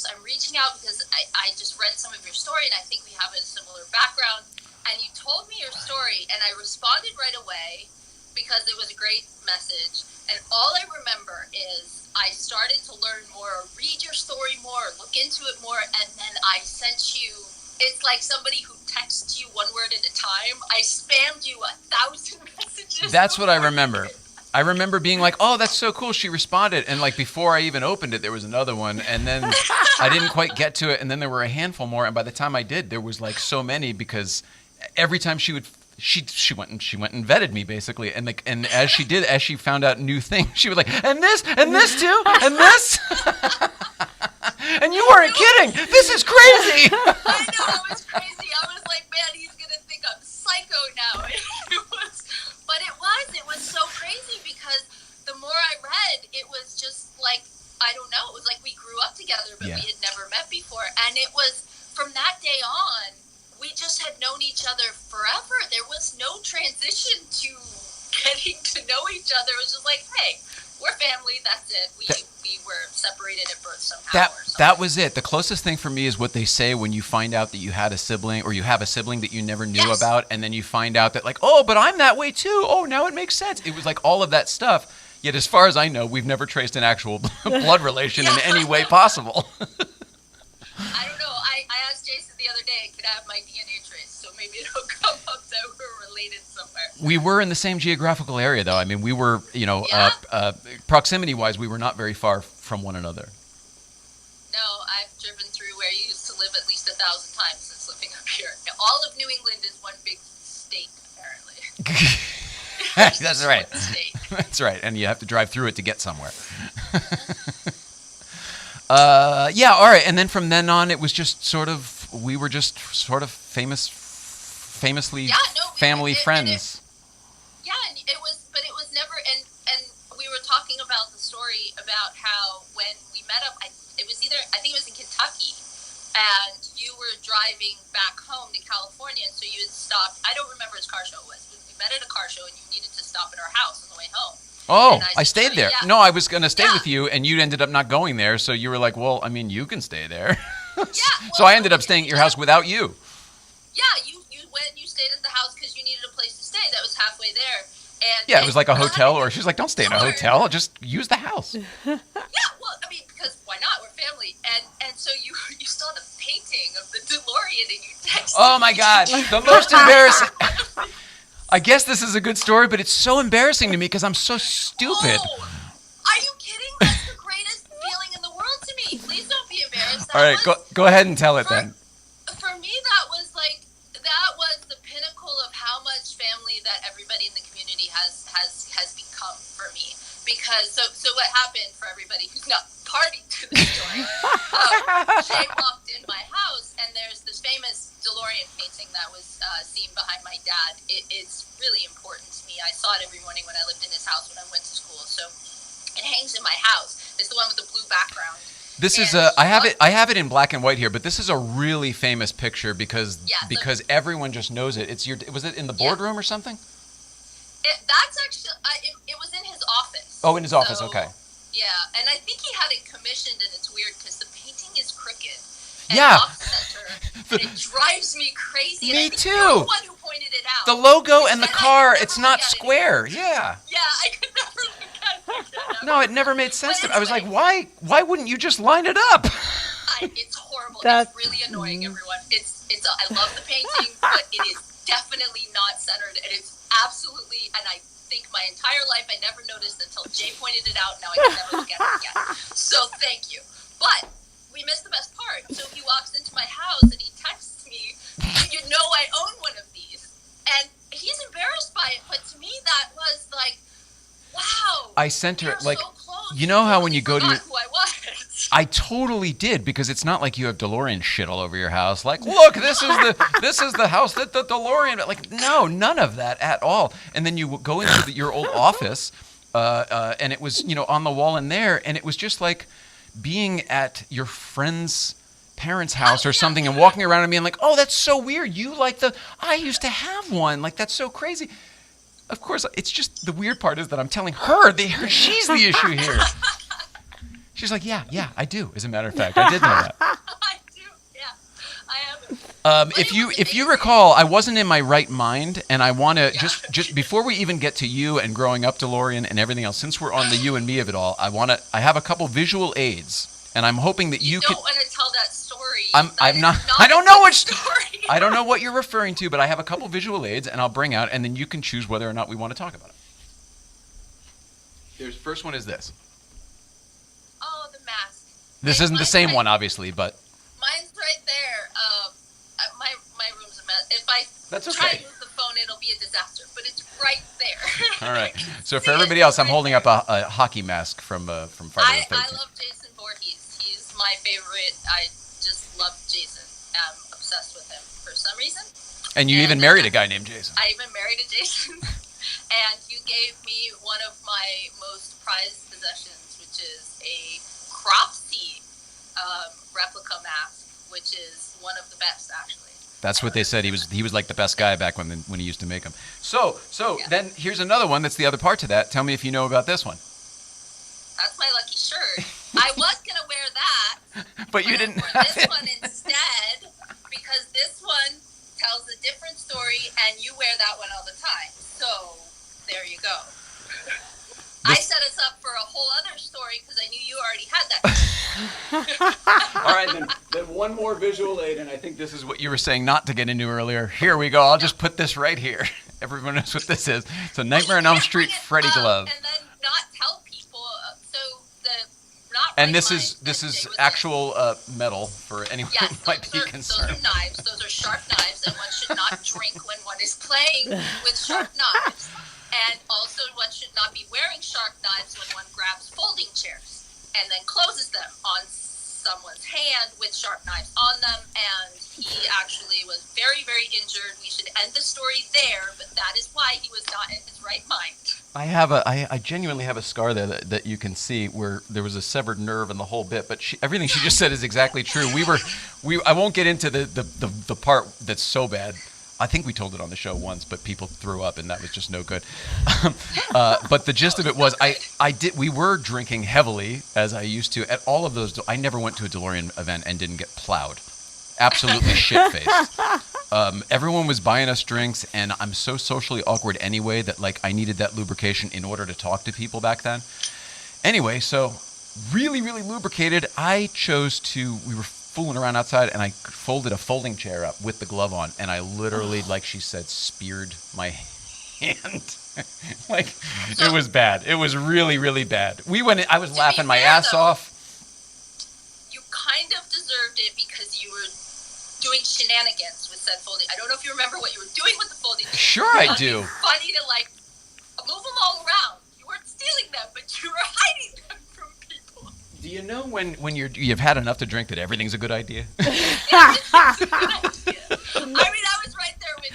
I'm reaching out because I just read some of your story and I think we have a similar background. And you told me your story and I responded right away because it was a great message. And all I remember is I started to learn more, read your story more, look into it more, and then I sent you. It's like somebody who texts you one word at a time. I spammed you 1,000 messages. That's what I remember. I remember being like, oh, that's so cool. She responded. And like before I even opened it, there was another one. And then I didn't quite get to it. And then there were a handful more. And by the time I did, there was like so many because every time she went and vetted me basically. And like, and as she found out new things, she was like, and this too, and this. And you weren't kidding. This is crazy. I know, it was crazy. I was like, man, he's going to think I'm psycho now. It was so crazy because the more I read, it was just like, I don't know, it was like we grew up together, but we had never met before. And it was, from that day on, we just had known each other forever. There was no transition to getting to know each other. It was just like, hey, we're family, that's it. We were separated at birth somehow. That was it. The closest thing for me is what they say when you find out that you had a sibling or you have a sibling that you never knew about, and then you find out that like, oh, but I'm that way too. Oh, now it makes sense. It was like all of that stuff. Yet as far as I know, we've never traced an actual blood relation in any way possible. I don't know. I asked Jason the other day, could I have my DNA trace? So maybe it'll come up that we're related somewhere. We were in the same geographical area, though. I mean, we were, proximity-wise, we were not very far from one another. No, I've driven through where you used to live at least 1,000 times since living up here. All of New England is one big state, apparently. That's right. That's right. And you have to drive through it to get somewhere. All right. And then from then on, it was just we were just sort of famously family friends. And it was never, and we were talking about the story about how when we met up, I think it was in Kentucky, and you were driving back home to California, and so you had stopped, I don't remember which car show it was, but we met at a car show, and you needed to stop at our house on the way home. Oh, I stayed there. Yeah. No, I was going to stay with you, and you ended up not going there, so you were like, well, I mean, you can stay there. So I ended up staying at your house without you. Yeah, you went and you stayed at the house because you needed a place to stay that was halfway there. And it was like a hotel, or she's like, don't stay in a hotel, just use the house. Yeah, well, I mean, because why not? We're family. And so you saw the painting of the DeLorean and you texted Oh my God, the most embarrassing. I guess this is a good story, but it's so embarrassing to me because I'm so stupid. Oh, are you kidding? That's the greatest feeling in the world All right, go ahead and tell it then. For me, that was the pinnacle of how much family that everybody in the community has become for me. Because so what happened for everybody who's not party to the story? Jay walked in my house, and there's this famous DeLorean painting that was seen behind my dad. It's really important to me. I saw it every morning when I lived in his house when I went to school. So it hangs in my house. It's the one with the blue background. This is I have it in black and white here, but this is a really famous picture because everyone just knows it. Was it in the boardroom or something? That's actually it was in his office. Oh, in his office. Okay. Yeah, and I think he had it commissioned, and it's weird because the painting is crooked. And off center, and it drives me crazy. Me and I think too. you're the one who pointed it out. The logo and the car, it's not square. Yeah. Yeah, I could never look at it. No, it never made sense to me. I was like, why wouldn't you just line it up? It's horrible. It's really annoying, everyone. I love the painting, but it is definitely not centered, and it's absolutely, and I think my entire life I never noticed until Jay pointed it out. Now I can never look at it again. So thank you. But we missed the best part. So he walks into my house and he texts me, "You know I own one of these," and he's embarrassed by it. But to me, that was like, wow. I sent her like, so close. you know how when you go to your, who I was. I totally did, because it's not like you have DeLorean shit all over your house. Like, look, this is the house that the DeLorean. Like, no, none of that at all. And then you go into your old office, and it was on the wall in there, and it was just like being at your friend's parents' house or something, and walking around and being like, oh, that's so weird. You like I used to have one. Like, that's so crazy. Of course, it's just the weird part is that I'm telling her she's the issue here. She's like, yeah, I do. As a matter of fact, I did know that. I do, yeah. I am. If you recall, I wasn't in my right mind, and I want to just before we even get to you and growing up DeLorean and everything else, since we're on the you and me of it all, I have a couple visual aids, and I'm hoping that you don't want to tell that story. I'm not. I don't know which story. I don't know what you're referring to, but I have a couple visual aids, and I'll bring out, and then you can choose whether or not we want to talk about it. First one is this. Oh, the mask. This isn't the same one, obviously, but mine's right there. My room's a mess. If I try to move the phone, it'll be a disaster. But it's right there. All right. So for everybody else, I'm holding up a hockey mask from Friday the 13th. I love Jason Voorhees. He's my favorite. I just love Jason. I'm obsessed with him for some reason. And you even married a guy named Jason. I even married a Jason. And you gave me one of my most prized possessions, which is a Cropsey replica mask, which is one of the best, actually. That's what they said. He was like the best guy back when he used to make them. So then here's another one that's the other part to that. Tell me if you know about this one. That's my lucky shirt. I was gonna wear that, but you didn't. I wore this one instead because this one tells a different story, and you wear that one all the time. So there you go. I set us up for a whole other story because I knew you already had that. All right, then one more visual aid, and I think this is what you were saying not to get into earlier. Here we go. I'll just put this right here. Everyone knows what this is. It's a Nightmare on Elm Street Freddy glove. And then not tell people. And this is actual metal for anyone who might be concerned. Those are knives. Those are sharp knives, and one should not drink when one is playing with sharp knives. And also, one should not be wearing sharp knives when one grabs folding chairs and then closes them on someone's hand with sharp knives on them. And he actually was very, very injured. We should end the story there, but that is why he was not in his right mind. I genuinely have a scar there that you can see where there was a severed nerve and the whole bit. But everything she just said is exactly true. I won't get into the part that's so bad. I think we told it on the show once, but people threw up, and that was just no good. But the gist of it was, we were drinking heavily, as I used to, at all of those. I never went to a DeLorean event and didn't get plowed. Absolutely shit-faced. Everyone was buying us drinks, and I'm so socially awkward anyway that I needed that lubrication in order to talk to people back then. Anyway, so really, really lubricated. We were fooling around outside, and I folded a folding chair up with the glove on, and I literally, like she said, speared my hand. It was bad. It was really, really bad. I was laughing my ass off. You kind of deserve observed it because you were doing shenanigans with said folding. I don't know if you remember what you were doing with the folding. Sure I do. It's funny to like move them all around. You weren't stealing them, but you were hiding them from people. Do you know when you've had enough to drink that everything's a good idea? I mean, I was right there with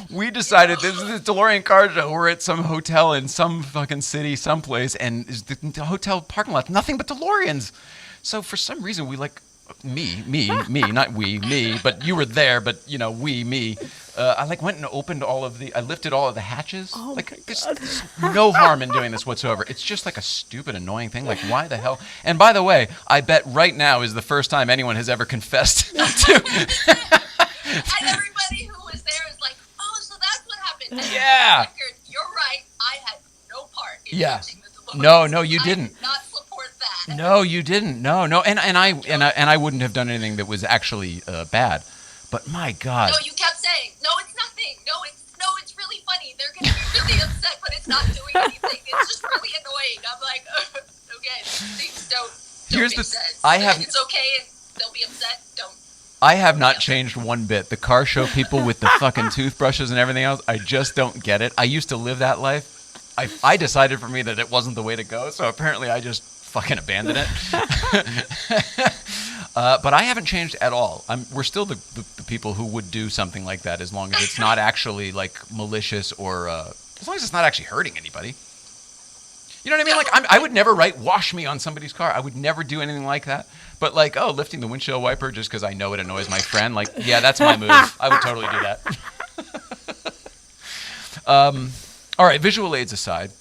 you. We decided this is the DeLorean car show. We're at some hotel in some fucking city, someplace, and the hotel parking lot, nothing but DeLoreans. So for some reason, we like me, not we, me, but you were there, but you know, me. I like went and opened I lifted all of the hatches. Oh like my there's God. no harm in doing this whatsoever. It's just like a stupid, annoying thing. Like why the hell? And by the way, I bet right now is the first time anyone has ever confessed to. And everybody who was there is like, oh, so that's what happened. And Yeah. for the record, you're right. I had no part in Yeah. lifting the DeLorean. No, you I didn't. did not support that. No, you didn't. No, and I wouldn't have done anything that was actually bad. But my God. No, you kept saying, no, it's nothing. No, it's really funny. They're going to be really upset, but it's not doing anything. It's just really annoying. I'm like, okay, things don't Here's make the- sense. I have- It's okay and they'll be upset. Don't. I have not changed one bit. The car show people with the fucking toothbrushes and everything else, I just don't get it. I used to live that life. I decided for me that it wasn't the way to go, so apparently I just fucking abandoned it. But I haven't changed at all. We're still the people who would do something like that as long as it's not actually like malicious or as long as it's not actually hurting anybody. You know what I mean? Like I would never write "wash me" on somebody's car. I would never do anything like that. But like, oh, lifting the windshield wiper just because I know it annoys my friend. Like, yeah, that's my move. I would totally do that. All right, visual aids aside,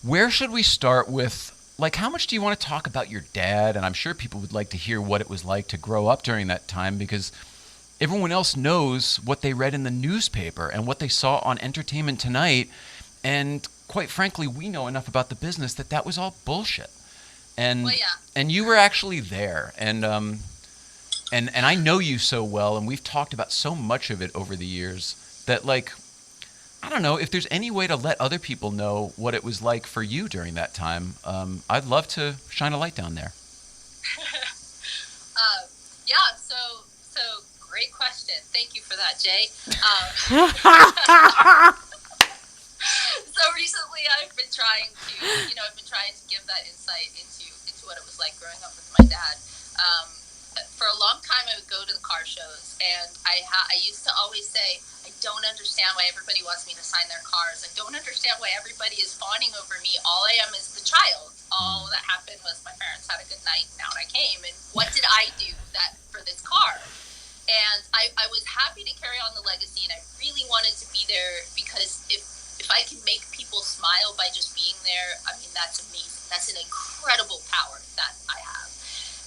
where should we start with? Like, how much do you want to talk about your dad? And I'm sure people would like to hear what it was like to grow up during that time because everyone else knows what they read in the newspaper and what they saw on Entertainment Tonight. And quite frankly, we know enough about the business that was all bullshit. And Well, yeah. and you were actually there. And I know you so well, and we've talked about so much of it over the years that, like, I don't know, if there's any way to let other people know what it was like for you during that time, I'd love to shine a light down there. Yeah, so great question. Thank you for that, Jay. So recently I've been trying to give that insight into what it was like growing up with my dad. For a long time I would go to the car shows, and I used to always say, I don't understand why everybody wants me to sign their cars. I don't understand why everybody is fawning over me. All I am is the child. All that happened was my parents had a good night, and out I came. And what did I do for this car? And I was happy to carry on the legacy, and I really wanted to be there because if I can make people smile by just being there, I mean, that's amazing. That's an incredible power that I have.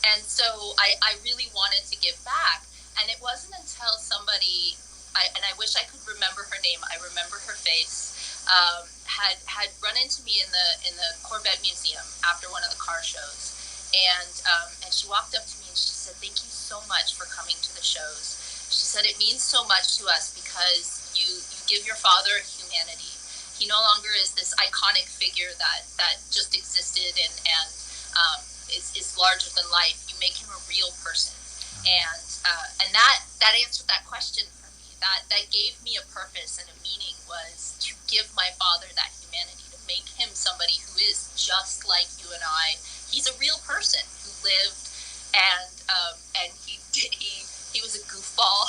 And so I really wanted to give back. And it wasn't until somebody, and I wish I could remember her name, I remember her face, had run into me in the Corvette Museum after one of the car shows. And she walked up to me and she said, thank you so much for coming to the shows. She said, it means so much to us because you give your father humanity. He no longer is this iconic figure that just existed and is larger than life. You make him a real person. And that answered that question for me. That gave me a purpose and a meaning, was to give my father that humanity, to make him somebody who is just like you and I. He's a real person who lived, and he was a goofball.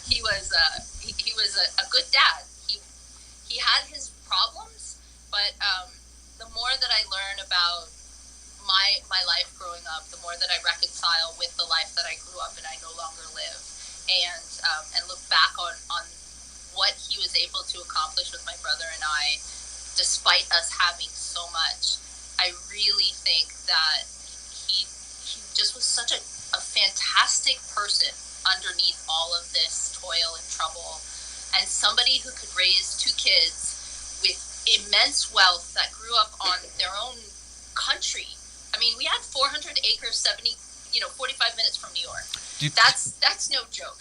he was a good dad. He had his problems, but the more that I learn about my life growing up, the more that I reconcile with the life that I grew up and I no longer live, and look back on what he was able to accomplish with my brother and I, despite us having so much. I really think that he just was such a fantastic person underneath all of this toil and trouble, and somebody who could raise two kids with immense wealth that grew up on their own country. I mean, we had 400 acres, 45 minutes from New York. That's no joke.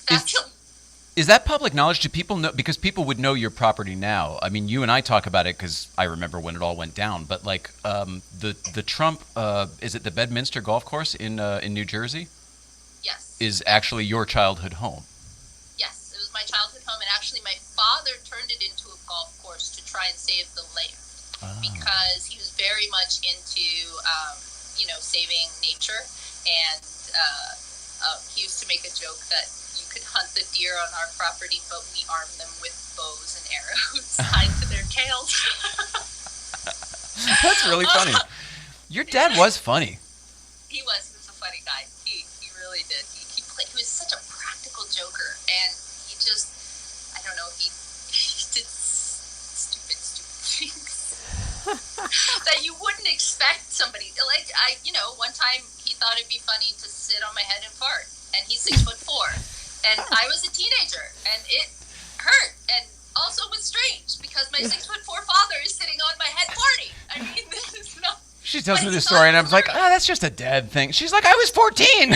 Is that public knowledge? Do people know? Because people would know your property now. I mean, you and I talk about it because I remember when it all went down. But like the Trump, is it the Bedminster Golf Course in New Jersey? is actually your childhood home. Yes, it was my childhood home, and actually my father turned it into a golf course to try and save the land because he was very much into, saving nature, and he used to make a joke that you could hunt the deer on our property, but we arm them with bows and arrows tied to their tails. That's really funny. Your dad was funny. He was a funny guy. He really did. He was such a practical joker, and he just, I don't know, he did stupid things that you wouldn't expect somebody, like, one time he thought it'd be funny to sit on my head and fart, and he's 6'4", and I was a teenager, and it hurt, and also was strange, because my 6'4" father is sitting on my head farting. I mean, this is not... She tells me this story, and I was like, that's just a dad thing. She's like, I was 14.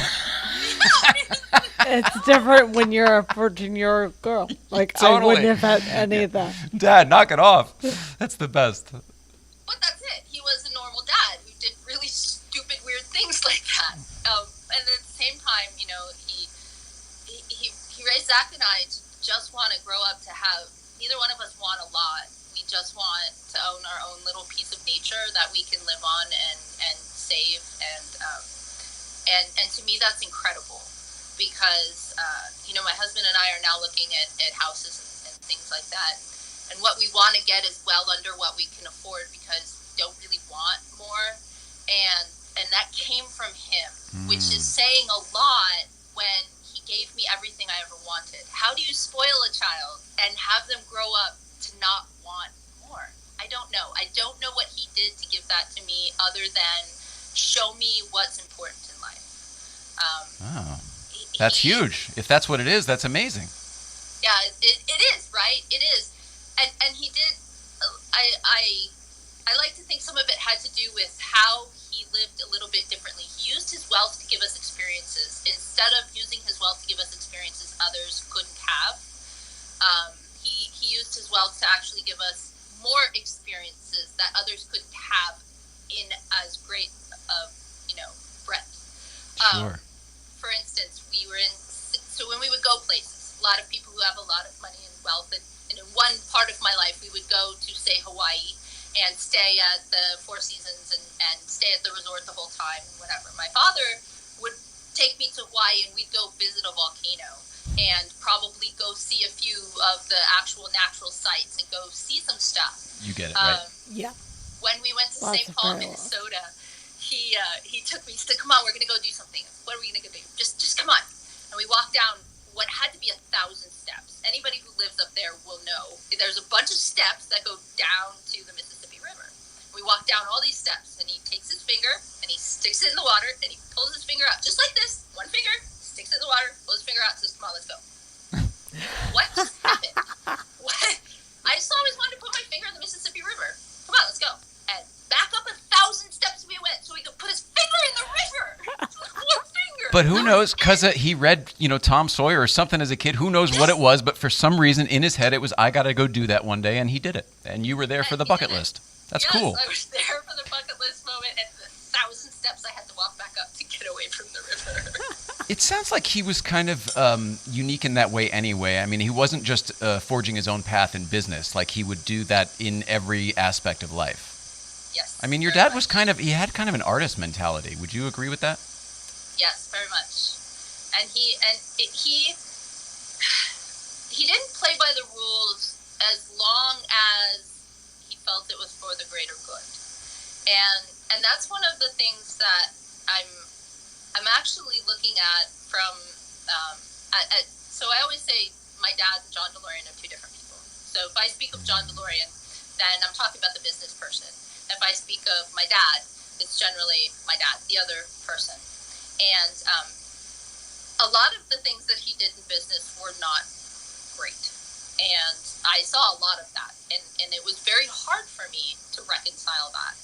It's different when you're a 14-year-old girl. Like, Totally. I wouldn't have had any of that. Dad, knock it off. That's the best. But that's it. He was a normal dad who did really stupid, weird things like that. And at the same time, he raised Zach and I to just want to grow up to have, neither one of us want a lot. We just want to own our own little piece of nature that we can live on and save. And to me, that's incredible because, my husband and I are now looking at houses and things like that. And what we want to get is well under what we can afford because we don't really want more. And that came from him, which is saying a lot when he gave me everything I ever wanted. How do you spoil a child and have them grow up to not want more? I don't know. I don't know what he did to give that to me other than show me what's important in life. That's huge. If that's what it is, that's amazing. Yeah, it is, right? It is. And he did, I like to think some of it had to do with how he lived a little bit differently. He used his wealth to give us experiences instead of using his wealth to give us experiences others couldn't have. He used his wealth to actually give us more experiences that others couldn't have in as great of, breadth. Sure. For instance, so when we would go places, a lot of people who have a lot of money and wealth, and in one part of my life, we would go to, say, Hawaii and stay at the Four Seasons and stay at the resort the whole time and whatever. My father would take me to Hawaii and we'd go visit a volcano and probably go see a few of the actual natural sites and go see some stuff. You get it, right? Yeah. When we went to Lots St. of Paul, parallels. Minnesota, he took me. He said, "Come on, we're gonna go do something. What are we gonna go do? Just come on." And we walked down what had to be 1,000 steps. Anybody who lives up there will know there's a bunch of steps that go down to the Mississippi River. We walked down all these steps, and he takes his finger and he sticks it in the water, and he pulls his finger out just like this. One finger, sticks it in the water, pulls his finger out, says, "Come on, let's go." What just happened? What? I just always wanted to put my finger in the Mississippi River. Come on, let's go. And back up 1,000 steps we went so he could put his finger in the river. One finger. But who knows? Because he read, Tom Sawyer or something as a kid. Who knows what it was? But for some reason in his head, it was, I got to go do that one day. And he did it. And you were there for the bucket list. That's cool. I was there for the bucket list moment and the 1,000 steps I had to walk back up to get away from the river. It sounds like he was kind of unique in that way anyway. I mean, he wasn't just forging his own path in business. Like, he would do that in every aspect of life. Yes. I mean, your dad was he had kind of an artist mentality. Would you agree with that? Yes, very much. And he didn't play by the rules as long as he felt it was for the greater good. And that's one of the things that I'm actually looking at from so I always say my dad and John DeLorean are two different people. So if I speak of John DeLorean, then I'm talking about the business person. If I speak of my dad, it's generally my dad, the other person. And a lot of the things that he did in business were not great. And I saw a lot of that. And it was very hard for me to reconcile that.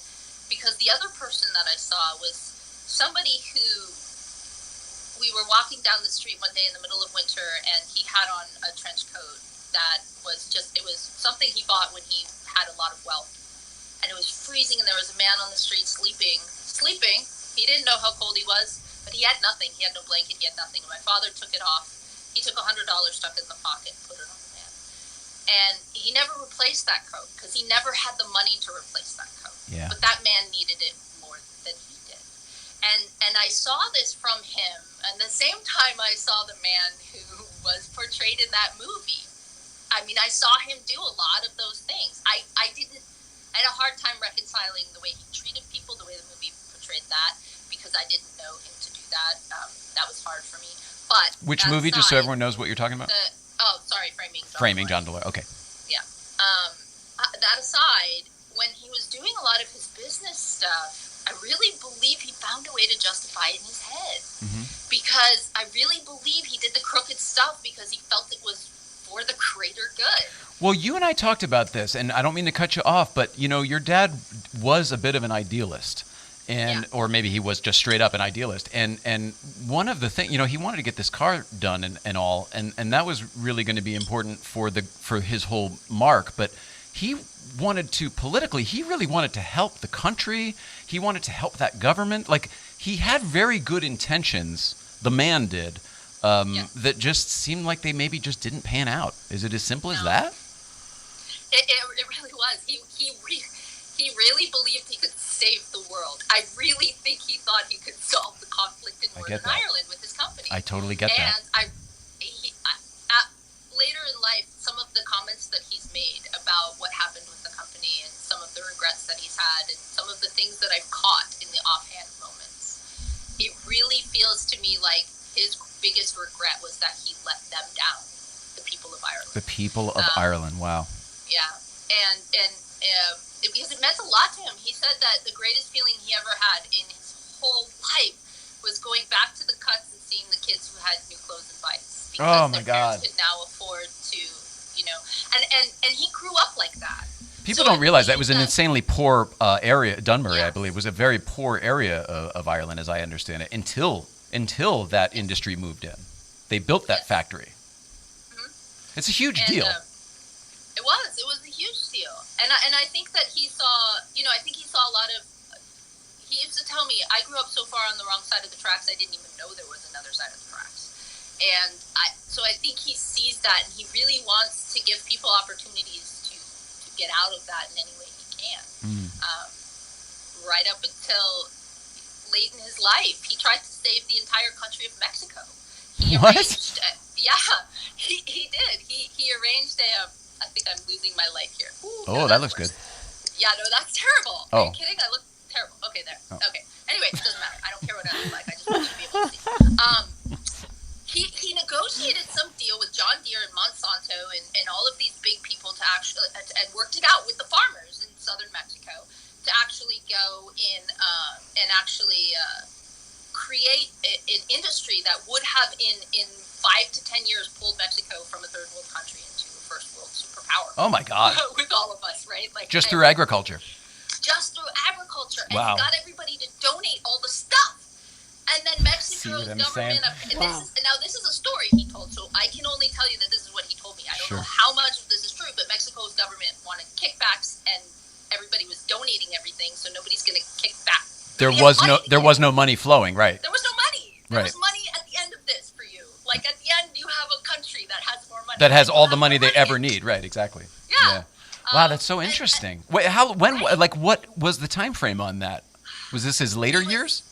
Because the other person that I saw was somebody who, we were walking down the street one day in the middle of winter, and he had on a trench coat that was it was something he bought when he had a lot of wealth. And it was freezing, and there was a man on the street sleeping. He didn't know how cold he was. but he had nothing. He had no blanket. He had nothing. And my father took it off. He took $100, stuck it in the pocket, and put it on the man. And he never replaced that coat because he never had the money to replace that coat. Yeah. But that man needed it more than he did. And I saw this from him. And the same time I saw the man who was portrayed in that movie. I mean, I saw him do a lot of those things. I had a hard time reconciling the way he treated people, the way the movie portrayed that, because I didn't know him to do that. That was hard for me. But which movie, just so everyone knows what you're talking about? Framing John DeLorean. Okay. Yeah. That aside, when he was doing a lot of his business stuff, I really believe he found a way to justify it in his head. Mm-hmm. Because I really believe he did the crooked stuff because he felt it was for the greater good. Well, you and I talked about this, and I don't mean to cut you off, but, you know, your dad was a bit of an idealist. Or maybe he was just straight up an idealist. And one of the things, you know, he wanted to get this car done and all, and that was really going to be important for his whole mark. But he wanted to, politically, he really wanted to help the country. He wanted to help that government. Like, he had very good intentions, the man did, that just seemed like they maybe just didn't pan out. Is it as simple as that? It really was. He really believed he could save the world. I really think he thought he could solve the conflict in Northern Ireland with his company. I totally get that. And later in life, some of the comments that he's made about what happened with the company and some of the regrets that he's had and some of the things that I've caught in the offhand moments, it really feels to me like his biggest regret was that he let them down, the people of Ireland. The people of Ireland, wow. Yeah, and because it meant a lot to him. He said that the greatest feeling he ever had in his whole life was going back to the cuts and seeing the kids who had new clothes and bikes. Because their parents could now afford to, you know, and he grew up like that. People don't realize that was an insanely poor area. Dunbury, I believe, was a very poor area of Ireland, as I understand it, until that industry moved in. They built that factory. Mm-hmm. It's a huge deal. It was a huge deal. And I think that he saw, you know, a lot of, he used to tell me, I grew up so far on the wrong side of the tracks, I didn't even know there was another side of the tracks. And so I think he sees that, and he really wants to give people opportunities to get out of that in any way he can. Right up until late in his life, he tried to save the entire country of Mexico. He arranged, he did. He arranged I think I'm losing my light here. Ooh, that looks good. Yeah, no, that's terrible. Are you kidding? I look terrible. Okay, there. Oh. Okay. Anyway, it doesn't matter. I don't care what I look like. I just want you to be able to see. He negotiated some deal with John Deere and Monsanto and all of these big people to actually and worked it out with the farmers in southern Mexico to actually go in and actually create an industry that would have in 5 to 10 years pulled Mexico from a third world country into a first world superpower. Oh my God! With all of us, right? Like just through agriculture. Just through agriculture, and he got everybody to donate all the stuff. And then Mexico's government, this is a story he told, so I can only tell you that this is what he told me. I don't know how much of this is true, but Mexico's government wanted kickbacks, and everybody was donating everything, so nobody's going to kick back. There was no money flowing, right? There was no money. There was money at the end of this for you. Like at the end, you have a country that has more money. That has all the money they ever need, right? Exactly. Yeah. Wow, that's so interesting. Wait, what was the time frame on that? Was this his later years?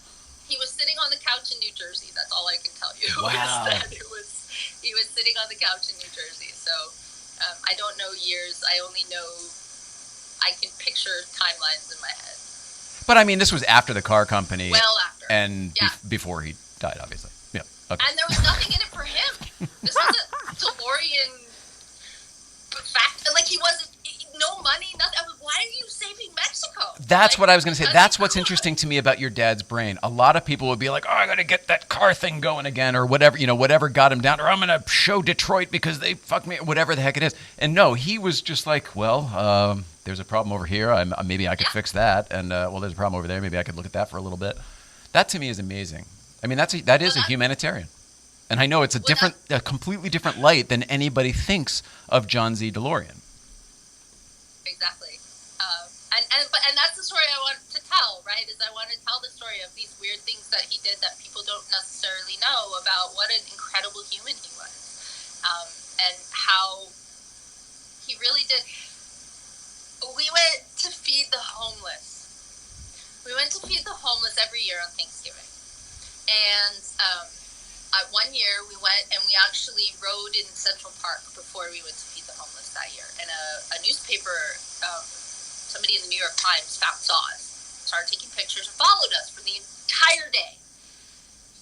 He was sitting on the couch in New Jersey. That's all I can tell you. Wow. He was sitting on the couch in New Jersey. So I don't know years. I only know I can picture timelines in my head. But I mean, this was after the car company. Well after. And before he died, obviously. Yeah. Okay. And there was nothing in it for him. This was a DeLorean fact. Like he wasn't. No money, nothing. Why are you saving Mexico? That's what I was going to say. That's what's interesting to me about your dad's brain. A lot of people would be like, "Oh, I got to get that car thing going again," or whatever, whatever got him down, or I'm going to show Detroit because they fucked me, whatever the heck it is. And no, he was just like, well, there's a problem over here. Maybe I could fix that, and there's a problem over there. Maybe I could look at that for a little bit. That to me is amazing. I mean, that is a humanitarian, and I know it's a completely different light than anybody thinks of John Z. DeLorean. Exactly, and that's the story I want to tell right? Is I want to tell the story of these weird things that he did that people don't necessarily know about what an incredible human he was, and how he really did. We went to feed the homeless. We went to feed the homeless every year on Thanksgiving, and one year we went and we actually rode in Central Park before we went to feed the homeless that year, and a newspaper. Somebody in the New York Times saw us, started taking pictures, and followed us for the entire day.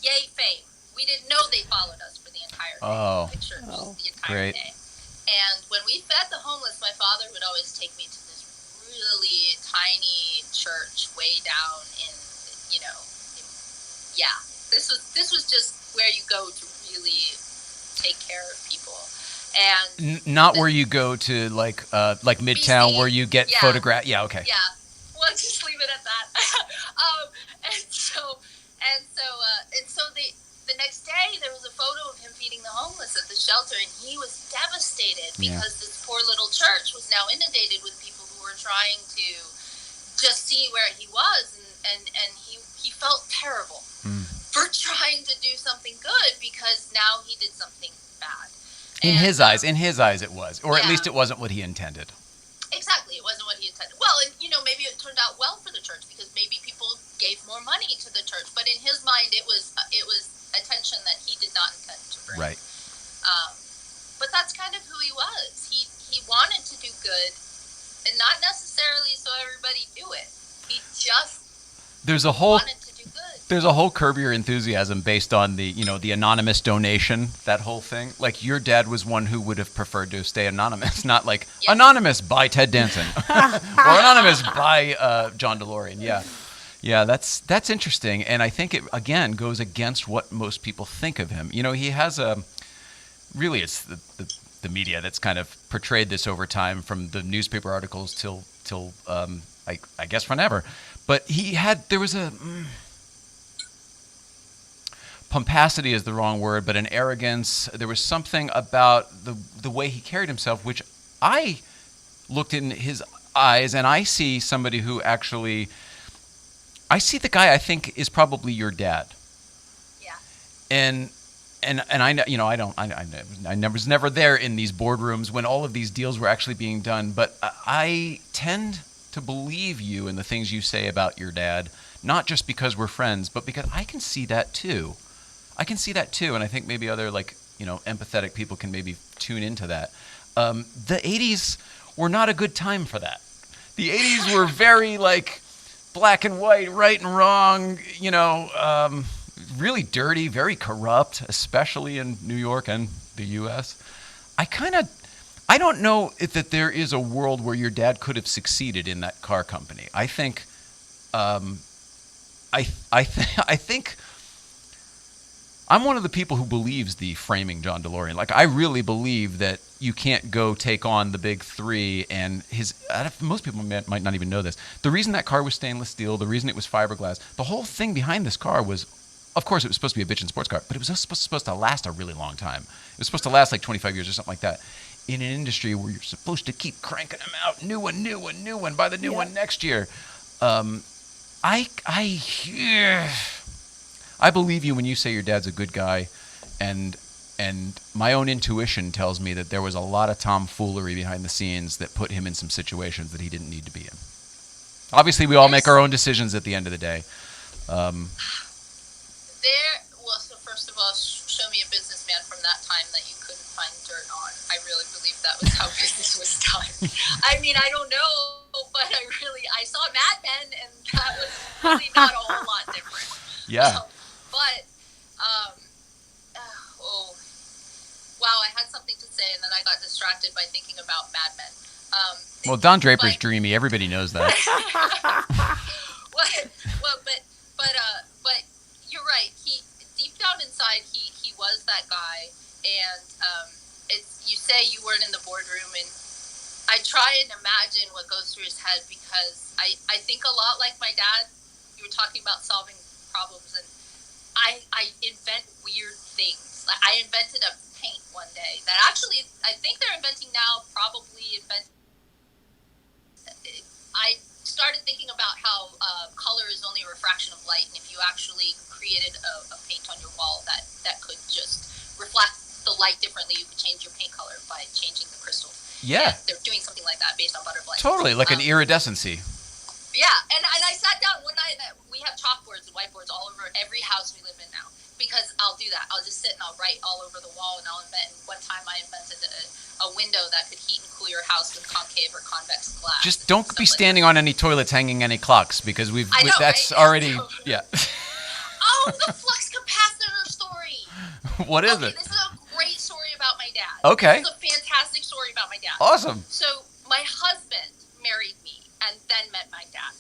Yay, fame. We didn't know they followed us for the entire day. Oh. Pictures the entire Great. day. And when we fed the homeless, my father would always take me to this really tiny church way down in, this was just where you go to really take care of people. And Not where you go to like Midtown BC, where you get photographed. Yeah, okay. Yeah, well, just leave it at that. And so the next day there was a photo of him feeding the homeless at the shelter, and he was devastated because this poor little church was now inundated with people who were trying to just see where he was, and he felt terrible for trying to do something good because now he did something bad. In his eyes, it was, or at least it wasn't what he intended. Exactly, it wasn't what he intended. Well, and maybe it turned out well for the church because maybe people gave more money to the church, but in his mind, it was attention that he did not intend to bring. Right. But that's kind of who he was. He wanted to do good, and not necessarily so everybody knew it. He just wanted to do good. There's a whole Curb Your Enthusiasm based on the anonymous donation, that whole thing. Like your dad was one who would have preferred to stay anonymous, not like anonymous by Ted Danson or anonymous by John DeLorean. Yeah, that's interesting, and I think it again goes against what most people think of him. He has it's the media that's kind of portrayed this over time, from the newspaper articles till I guess whenever. But there was a pomposity is the wrong word, but an arrogance. There was something about the way he carried himself, which I looked in his eyes, and I see somebody who actually, I see the guy I think is probably your dad. Yeah. And I was never there in these boardrooms when all of these deals were actually being done, but I tend to believe you and the things you say about your dad, not just because we're friends, but because I can see that too. And I think maybe other empathetic people can maybe tune into that. The 80s were not a good time for that. The 80s were very black and white, right and wrong, really dirty, very corrupt, especially in New York and the U.S. I don't know that there is a world where your dad could have succeeded in that car company. I think, I think I'm one of the people who believes the framing John DeLorean. I really believe that you can't go take on the big three, and most people might not even know this. The reason that car was stainless steel, the reason it was fiberglass, the whole thing behind this car was, of course, it was supposed to be a bitchin' sports car, but it was supposed to last a really long time. It was supposed to last 25 years or something like that. In an industry where you're supposed to keep cranking them out, new one, buy the new one next year. I believe you when you say your dad's a good guy, and my own intuition tells me that there was a lot of tomfoolery behind the scenes that put him in some situations that he didn't need to be in. Obviously, we all make our own decisions at the end of the day. So first of all, show me a businessman from that time that you couldn't find dirt on. I really believe that was how business was done. I mean, I don't know, but I saw Mad Men, and that was really not a whole lot different. Yeah. Wow, I had something to say, and then I got distracted by thinking about Mad Men. Well, Don Draper's dreamy. Everybody knows that. But you're right. He deep down inside, he was that guy, and you say you weren't in the boardroom, and I try and imagine what goes through his head, because I think a lot like my dad. You were talking about solving problems, and I invent weird things. I invented a paint one day that actually I think they're inventing now. I started thinking about how color is only a refraction of light, and if you actually created a paint on your wall that could just reflect the light differently, you could change your paint color by changing the crystals. Yeah. And they're doing something like that based on butterflies. Totally, like an iridescency. Yeah, and I sat down one night, we have chalkboards and whiteboards all over every house we live in now, because I'll do that. I'll just sit and I'll write all over the wall, and I'll invent. One time I invented a window that could heat and cool your house with concave or convex glass. Just don't be standing on any toilets hanging any clocks, because that's right? already, yeah. Oh, the flux capacitor story. What is it? This is a great story about my dad. Okay. This is a fantastic story about my dad. Awesome. So my husband married me and then met my dad.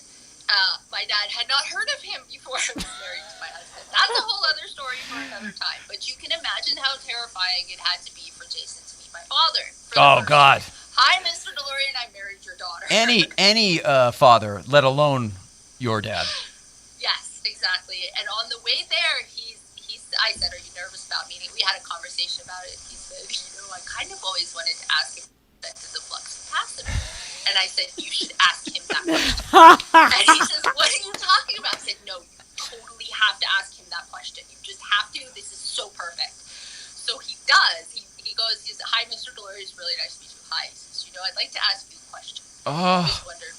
My dad had not heard of him before I was married to my husband. That's a whole other story for another time. But you can imagine how terrifying it had to be for Jason to meet my father. Oh, God. Hi, Mr. DeLorean, I married your daughter. Any father, let alone your dad. Yes, exactly. And on the way there, I said, "Are you nervous about meeting?" We had a conversation about it. He said, "I kind of always wanted to ask him about the flux capacitor." And I said, "You should ask him that question." And he says, "What are you talking about?" I said, "No, you totally have to ask him that question. You just have to. This is so perfect." So he does. He goes, he says, "Hi, Mr. DeLorean. It's really nice to meet you." Hi. He says, "I'd like to ask you a question." I just wondered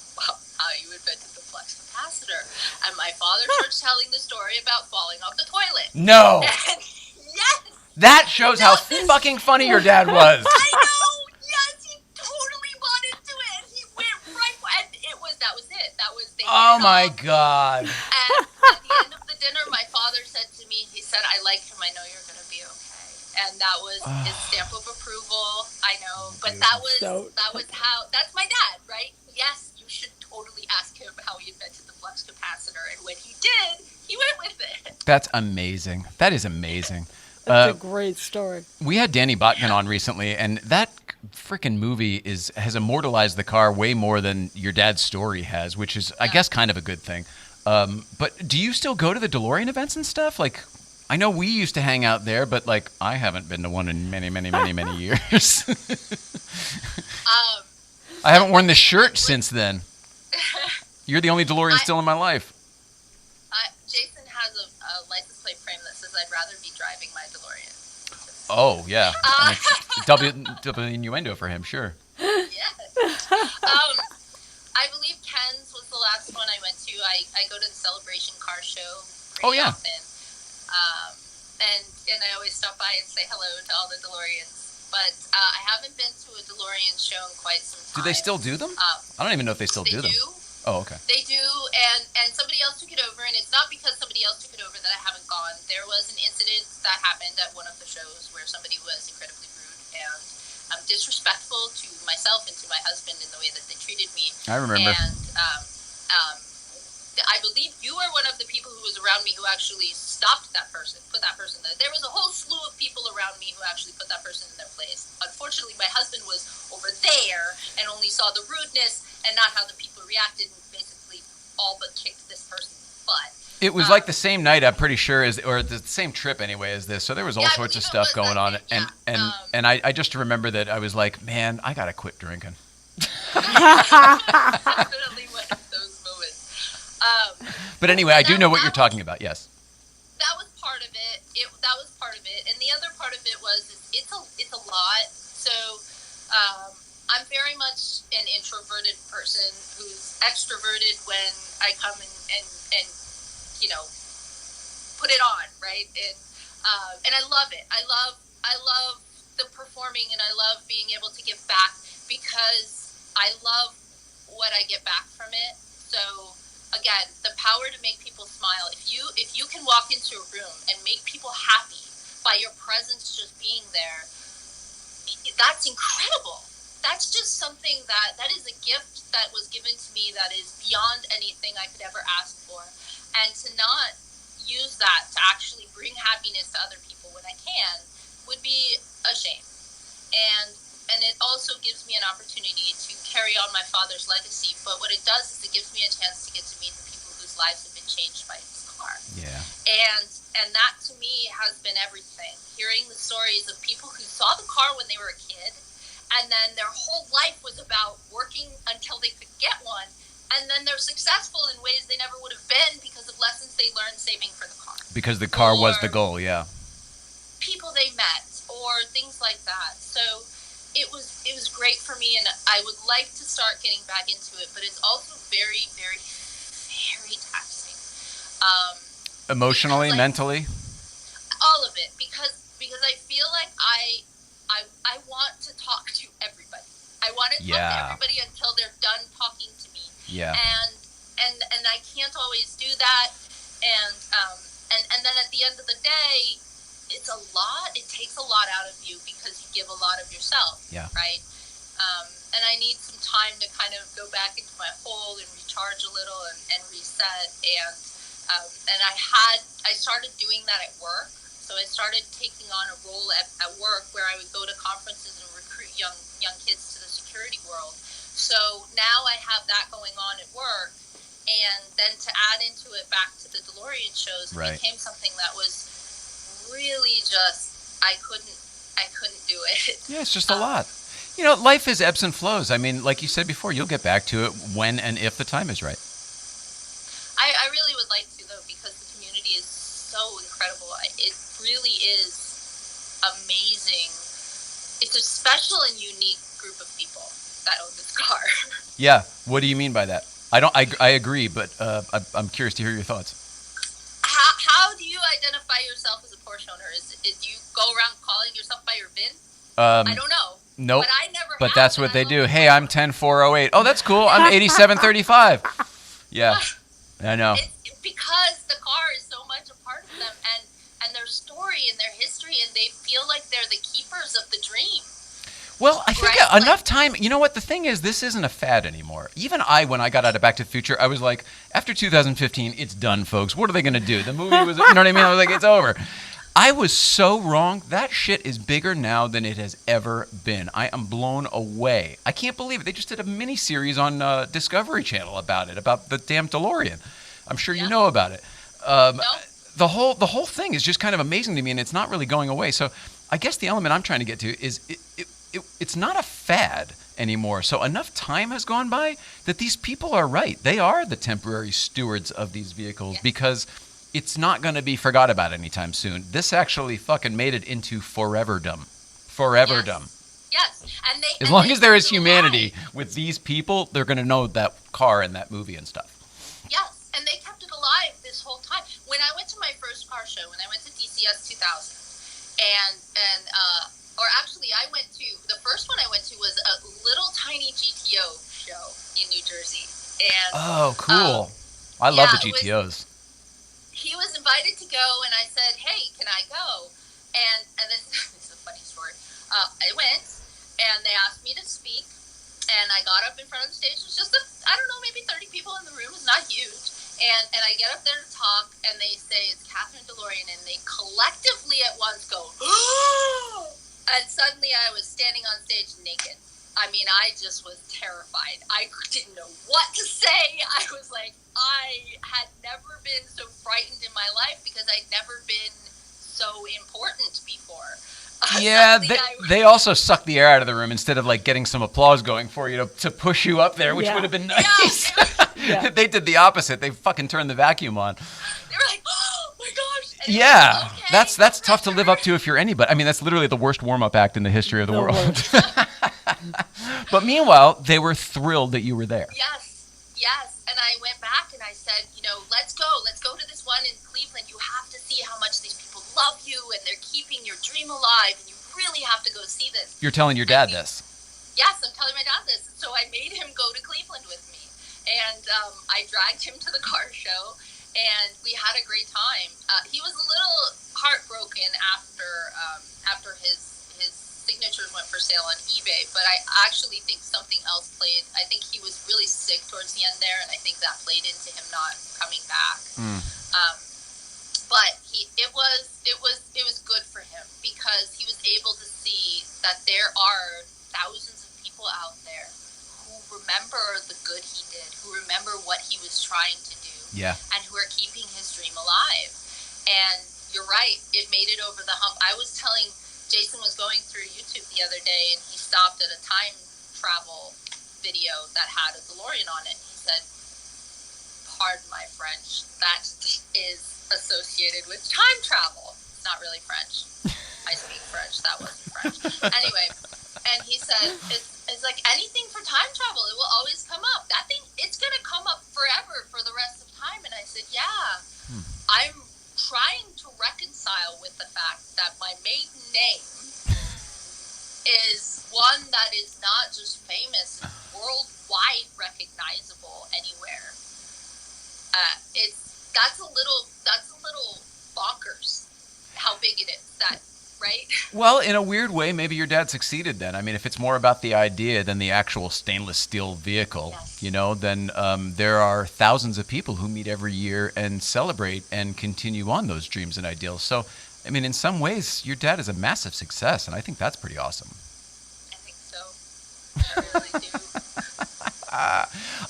how you invented the flux capacitor. And my father starts telling the story about falling off the toilet. No. And yes. That shows how fucking funny your dad was. I know. Yes, he totally bought into it. He went right, and that was it. Oh my God. And at the end of the dinner, my father said to me, he said, "I like him. I know you're going to be okay." And that was his stamp of approval. I know, but that was how. That's my dad, right? Yes, you should totally ask him how he invented the flux capacitor, and when he did, he went with it. That's amazing. That is amazing. That's a great story. We had Danny Botkin on recently, and that freaking movie has immortalized the car way more than your dad's story has, which is, I guess, kind of a good thing. But do you still go to the DeLorean events and stuff? Like, I know we used to hang out there, but like, I haven't been to one in many, many, many, many years. I haven't worn this shirt since then. You're the only DeLorean still in my life. Jason has a license plate frame that says, "I'd rather be driving my DeLorean." Oh, yeah. I mean, double innuendo for him, sure. Yes. I believe Ken's was the last one I went to. I go to the Celebration Car Show pretty often. And I always stop by and say hello to all the DeLoreans. But I haven't been to a DeLorean show in quite some time. Do they still do them? I don't even know if they still do them. Oh, okay. They do, and somebody else took it over, and it's not because somebody else took it over that I haven't gone. There was an incident that happened at one of the shows where somebody was incredibly rude and disrespectful to myself and to my husband in the way that they treated me. I remember. And I believe you were one of the people who was around me who actually stopped that person, put that person there. There was a whole slew of people around me who actually put that person in their place. Unfortunately, my husband was over there and only saw the rudeness and not how the people reacted, and basically all but kicked this person's butt. It was like the same night, I'm pretty sure, or the same trip anyway as this. So there was all sorts of stuff going on, and I just remember that I was like, man, I gotta quit drinking. Definitely one of those moments. But anyway, I do know what you're talking about. Yes. That was part of it. That was part of it, and the other part of it was it's a lot. So I'm very much an introverted person who's extroverted when I come and put it on, right? And I love it. I love the performing, and I love being able to give back because I love what I get back from it. So again, the power to make people smile. If you can walk into a room and make people happy by your presence just being there, that's incredible. That's just something that is a gift that was given to me that is beyond anything I could ever ask for. And to not use that to actually bring happiness to other people when I can would be a shame. And it also gives me an opportunity to carry on my father's legacy. But what it does is it gives me a chance to get to meet the people whose lives have been changed by his car. Yeah. And that to me has been everything. Hearing the stories of people who saw the car when they were a kid, and then their whole life was about working until they could get one, and then they're successful in ways they never would have been because of lessons they learned saving for the car. Because the car was the Or goal, yeah. people they met or things like that. So it was great for me, and I would like to start getting back into it, but it's also very, very, very taxing. Emotionally, like, mentally? all of it, because I feel like I want to talk to everybody. I want to talk to everybody until they're done talking to me. Yeah. And I can't always do that. And then at the end of the day, it's a lot. It takes a lot out of you because you give a lot of yourself. Yeah. Right. And I need some time to kind of go back into my hole and recharge a little and reset. And I started doing that at work. So I started taking on a role at work where I would go to conferences and recruit young kids to the security world. So now I have that going on at work, and then to add into it back to the DeLorean shows, it became something that was really just I couldn't do it. Yeah, it's just a lot. You know, life is ebbs and flows. I mean, like you said before, you'll get back to it when and if the time is right. I really would like to, though, because the community is so incredible. It really is amazing. It's a special and unique group of people that own this car. Yeah. What do you mean by that? I agree, but I'm curious to hear your thoughts. How do you identify yourself as a Porsche owner? Do you go around calling yourself by your VIN? I don't know. Nope. But I never. But that's what they do. Hey, I'm 10408. Oh, that's cool. I'm 8735. Yeah. I know. It's because the car is so much a part of them, and their story and their history, and they feel like they're the keepers of the dream. Well, I think enough time. You know what? The thing is, this isn't a fad anymore. Even when I got out of Back to the Future, I was like, after 2015, it's done, folks. What are they going to do? The movie was, you know what I mean? I was like, it's over. I was so wrong. That shit is bigger now than it has ever been. I am blown away. I can't believe it. They just did a mini-series on Discovery Channel about it, about the damn DeLorean. I'm sure you know about it. The whole thing is just kind of amazing to me, and it's not really going away. So I guess the element I'm trying to get to is it's not a fad anymore. So enough time has gone by that these people are right. They are the temporary stewards of these vehicles because it's not going to be forgot about anytime soon. This actually fucking made it into foreverdom. Foreverdom. Yes. And as long as there is humanity with these people, they're going to know that car and that movie and stuff. Yes, and they kept it alive this whole time. When I went to my first car show, when I went to DCS 2000, or actually I went to, the first one I went to was a little tiny GTO show in New Jersey. And oh, cool. I love the GTOs. He was invited to go, and I said, hey, can I go? And this is a funny story. I went, and they asked me to speak, and I got up in front of the stage. It was just, maybe 30 people in the room. It was not huge. And I get up there to talk, and they say, it's Kathryn DeLorean, and they collectively at once go, and suddenly I was standing on stage naked. I mean, I just was terrified. I didn't know what to say. I was like, I had never been so frightened in my life because I'd never been so important before. Yeah, they also sucked the air out of the room instead of like getting some applause going for you to push you up there, which would have been nice. Yeah. They did the opposite. They fucking turned the vacuum on. They were like, oh my gosh. And yeah, okay, that's tough to live up to if you're anybody. I mean, that's literally the worst warm-up act in the history of the world. But meanwhile, they were thrilled that you were there. Yes. And I went back and I said, let's go to this one in Cleveland. You have to see how much these people love you and they're keeping your dream alive, and you really have to go see this. You're telling your dad this? Yes, I'm telling my dad this. So I made him go to Cleveland with me, and I dragged him to the car show, and we had a great time. He was a little heartbroken after his signatures went for sale on eBay, but I actually think something else played. I think he was really sick towards the end there, and I think that played into him not coming back. But it was good for him because he was able to see that there are thousands of people out there who remember the good he did, who remember what he was trying to do, and who are keeping his dream alive. And you're right, it made it over the hump. I was telling Jason was going through YouTube the other day, and he stopped at a time travel video that had a DeLorean on it. He said, pardon my French, that is associated with time travel. It's not really French. I speak French. That wasn't French. Anyway, and he said, it's like anything for time travel. It will always come up. That thing, it's going to come up forever for the rest of time. And I said, yeah, I'm trying to reconcile with the fact that my maiden name is one that is not just famous, it's worldwide recognizable anywhere. That's a little bonkers how big it is. That right? Well, in a weird way, maybe your dad succeeded then. I mean, if it's more about the idea than the actual stainless steel vehicle, then there are thousands of people who meet every year and celebrate and continue on those dreams and ideals. So, I mean, in some ways, your dad is a massive success, and I think that's pretty awesome. I think so. I really do.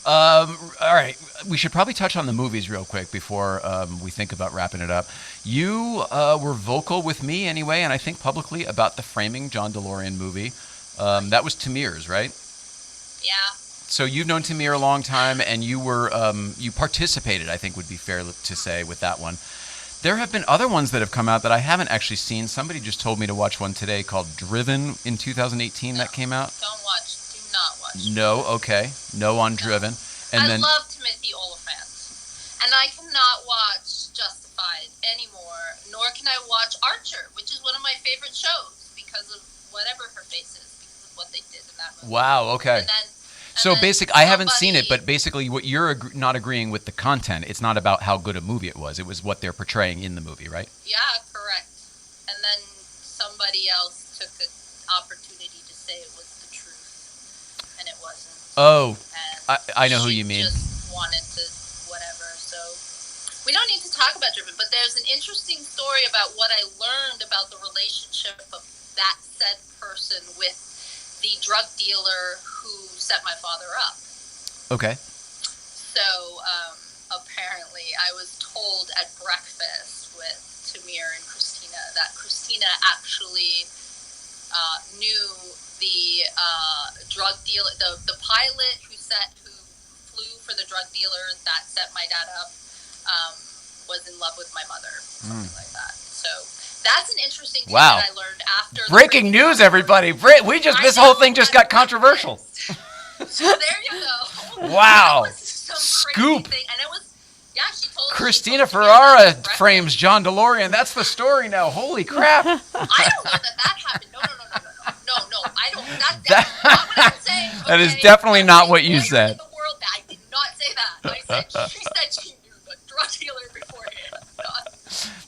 All right, we should probably touch on the movies real quick before we think about wrapping it up. You were vocal with me anyway, and I think publicly, about the Framing John DeLorean movie. That was Tamir's, right? Yeah. So you've known Tamir a long time, and you were you participated, I think would be fair to say, with that one. There have been other ones that have come out that I haven't actually seen. Somebody just told me to watch one today called Driven in 2018 that came out. Don't watch. Do not watch. No, okay. No on Driven. And I then love Timothy Oliphant. And I cannot watch Justified anymore, nor can I watch Archer, which is one of my favorite shows because of whatever her face is, because of what they did in that movie. wow, okay. So basically, I haven't seen it, but basically what you're not agreeing with the content. It's not about how good a movie it was. It was what they're portraying in the movie, right? Yeah, correct. And then somebody else took the opportunity to say it was the truth, and it wasn't. Oh, And I know who you mean. She just wanted to whatever. So we don't need to talk about Driven, but there's an interesting story about what I learned about the relationship of that said person with the drug dealer who set my father up. Okay. So apparently I was told at breakfast with Tamir and Christina that Christina actually knew the drug dealer, the pilot who flew for the drug dealer that set my dad up, was in love with my mother, something like that. So that's an interesting thing that I learned after. Breaking news, everybody! This whole thing just got controversial. So there you go. Wow. That was some Scoop. crazy thing. And it was, yeah, she told Christina Ferrara frames John DeLorean. That's the story now. Holy crap! I don't know that happened. No. I don't. That's not what I'm saying. Okay? That is definitely not what you said. I did not say that. She said she knew the drug dealer beforehand.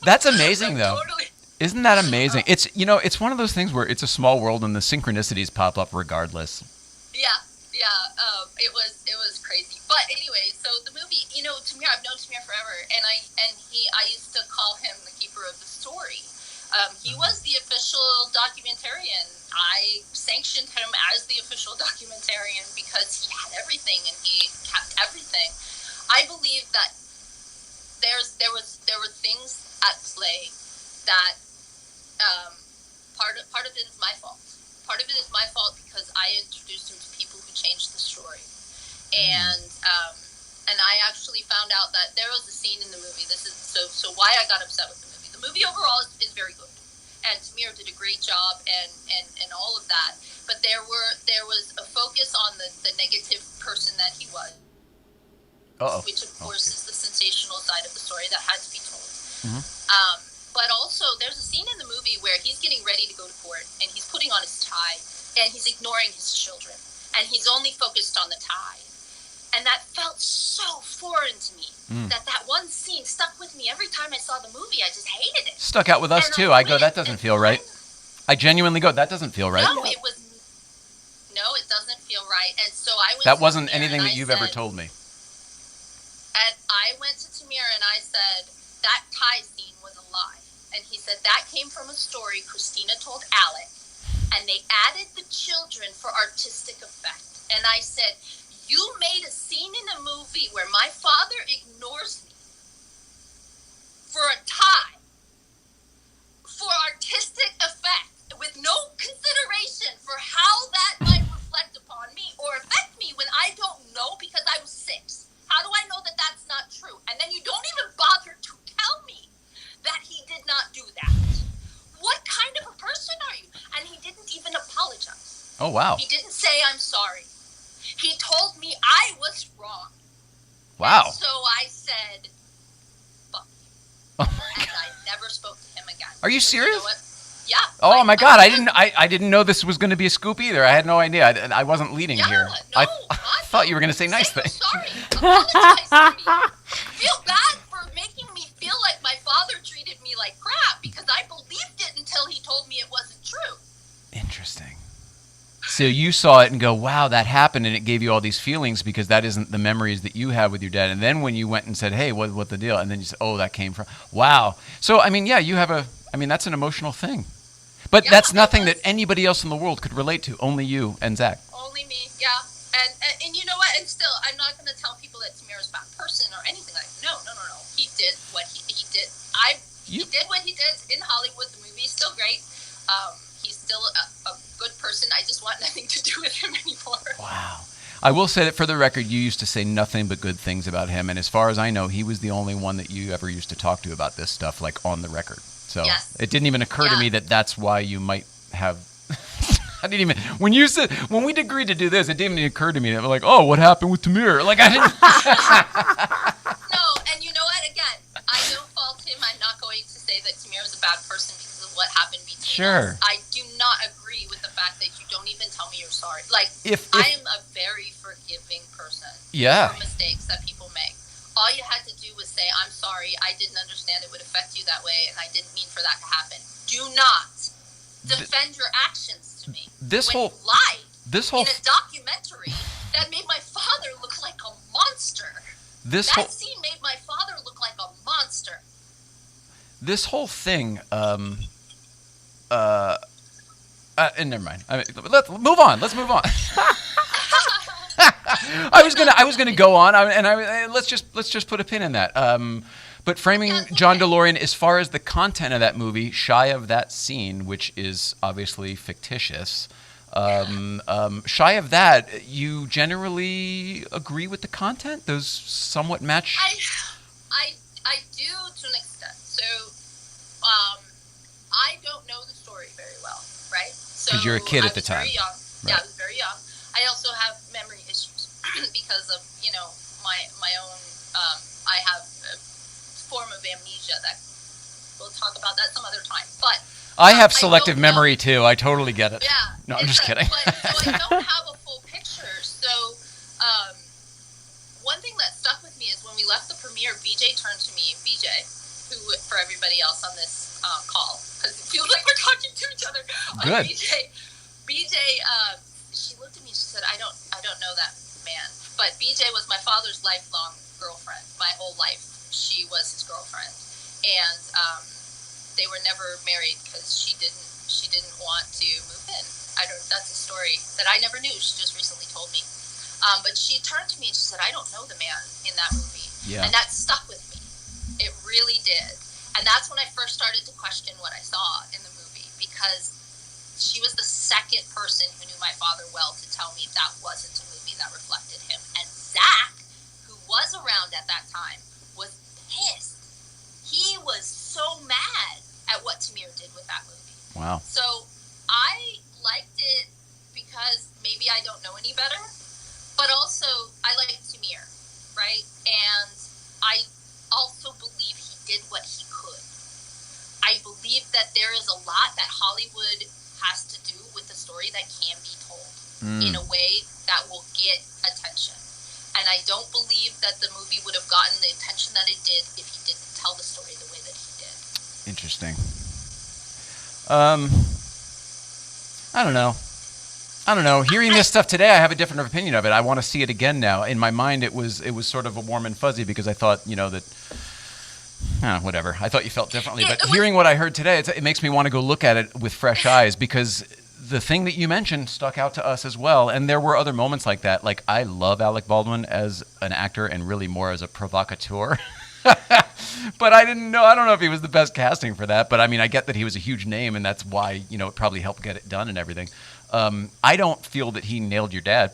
That's amazing, though. Totally. Isn't that amazing? It's it's one of those things where it's a small world and the synchronicities pop up regardless. Yeah. It was crazy. But anyway, so the movie, Tamir, I've known Tamir forever, and I used to call him the keeper of the story. He was the official documentarian. I sanctioned him as the official documentarian because he had everything and he kept everything. I believe that there were things at play that part of it is my fault. Part of it is my fault because I introduced him to people who changed the story, and I actually found out that there was a scene in the movie. This is so why I got upset with the movie. The movie overall is very good, and Tamir did a great job, and all of that. But there was a focus on the negative person that he was, which of course is the sensational side of the story that had to be told. Mm-hmm. But also, there's a scene in the movie where he's getting ready to go to court, and he's putting on his tie, and he's ignoring his children, and he's only focused on the tie. And that felt so foreign to me. That one scene stuck with me every time I saw the movie. I just hated it. Stuck out with us, too. I go, that doesn't feel right. I genuinely go, that doesn't feel right. No, it doesn't feel right. And so I went That wasn't anything that you've ever told me. And I went to Tamir and I said, that tie scene was a lie. And he said, that came from a story Christina told Alec, and they added the children for artistic effect. And I said, you made a scene in a movie where my father ignores me for a tie, for artistic effect, with no consideration for how that might reflect upon me or affect me when I don't know because I was 6. How do I know that that's not true? Oh, wow. He didn't say I'm sorry. He told me I was wrong. Wow. And so I said, fuck you. And I never spoke to him again. Are you serious? You know what? Yeah. Oh my God! I didn't know this was going to be a scoop either. I had no idea. I wasn't leading here. No, I thought you were going to say nice I'm things. sorry. Apologize to me. Feel bad for making me feel like my father treated me like crap because I believed it until he told me it wasn't true. Interesting. So you saw it and go, wow, that happened, and it gave you all these feelings because that isn't the memories that you have with your dad. And then when you went and said, hey, what the deal? And then you said, oh, that came from, wow. So, I mean, yeah, that's an emotional thing. But Yeah, that's nothing that anybody else in the world could relate to. Only you and Zach. Only me, yeah. And you know what? And still, I'm not going to tell people that Tamira's a bad person or anything like that. No. He did what he did. He did what he did in Hollywood. The movie is still great. He's still a good person. I just want nothing to do with him anymore. Wow. I will say that for the record, you used to say nothing but good things about him. And as far as I know, he was the only one that you ever used to talk to about this stuff, like on the record. So It didn't even occur to me that that's why you might have. When we agreed to do this, it didn't even occur to me that like, oh, what happened with Tamir? Like I didn't. No, and you know what? Again, I don't fault him. I'm not going to say that Tamir was a bad person because of what happened between us. I do not agree with the fact that you don't even tell me you're sorry. Like, I am a very forgiving person for mistakes that people make. All you had to do was say, I'm sorry, I didn't understand it would affect you that way, and I didn't mean for that to happen. Do not defend your actions to me. You lied in a documentary that made my father look like a monster. That scene made my father look like a monster. This whole thing, and never mind. Let's move on. I was gonna go on, let's just put a pin in that. But framing John DeLorean, as far as the content of that movie, shy of that scene, which is obviously fictitious, shy of that, you generally agree with the content? Those somewhat match. I do to an extent. So, I don't know the story very well, right? Because you're a kid at the time. Very young. Right. Yeah, I was very young. I also have memory issues because of my own. I have a form of amnesia that we'll talk about that some other time. But I have selective memory too. I totally get it. Yeah. No, I'm just kidding. So I don't have a full picture. So one thing that stuck with me is when we left the premiere, BJ turned to me. BJ, who for everybody else on this call, because it feels like we're talking to each other. Good. BJ, she looked at me and she said, I don't know that man. But BJ was my father's lifelong girlfriend. My whole life, she was his girlfriend. And they were never married because she didn't want to move in. That's a story that I never knew. She just recently told me. But she turned to me and she said, I don't know the man in that movie. Yeah. And that stuck with me. It really did. And that's when I first started to question what I saw in the movie, because she was the second person who knew my father well to tell me that wasn't a movie that reflected him. And Zach, who was around at that time, was pissed. He was so mad at what Tamir did with that movie. Wow. So I liked it because maybe I don't know any better, but also I like Tamir, right? And I also believe he did what he could. I believe that there is a lot that Hollywood has to do with the story that can be told in a way that will get attention. And I don't believe that the movie would have gotten the attention that it did if he didn't tell the story the way that he did. Interesting. I don't know. Hearing this stuff today, I have a different opinion of it. I want to see it again now. In my mind, it was sort of a warm and fuzzy because I thought, that. Whatever. I thought you felt differently, but hearing what I heard today, it makes me want to go look at it with fresh eyes, because the thing that you mentioned stuck out to us as well, and there were other moments like that. Like, I love Alec Baldwin as an actor and really more as a provocateur. But I don't know if he was the best casting for that, but I mean, I get that he was a huge name, and that's why, it probably helped get it done and everything. I don't feel that he nailed your dad.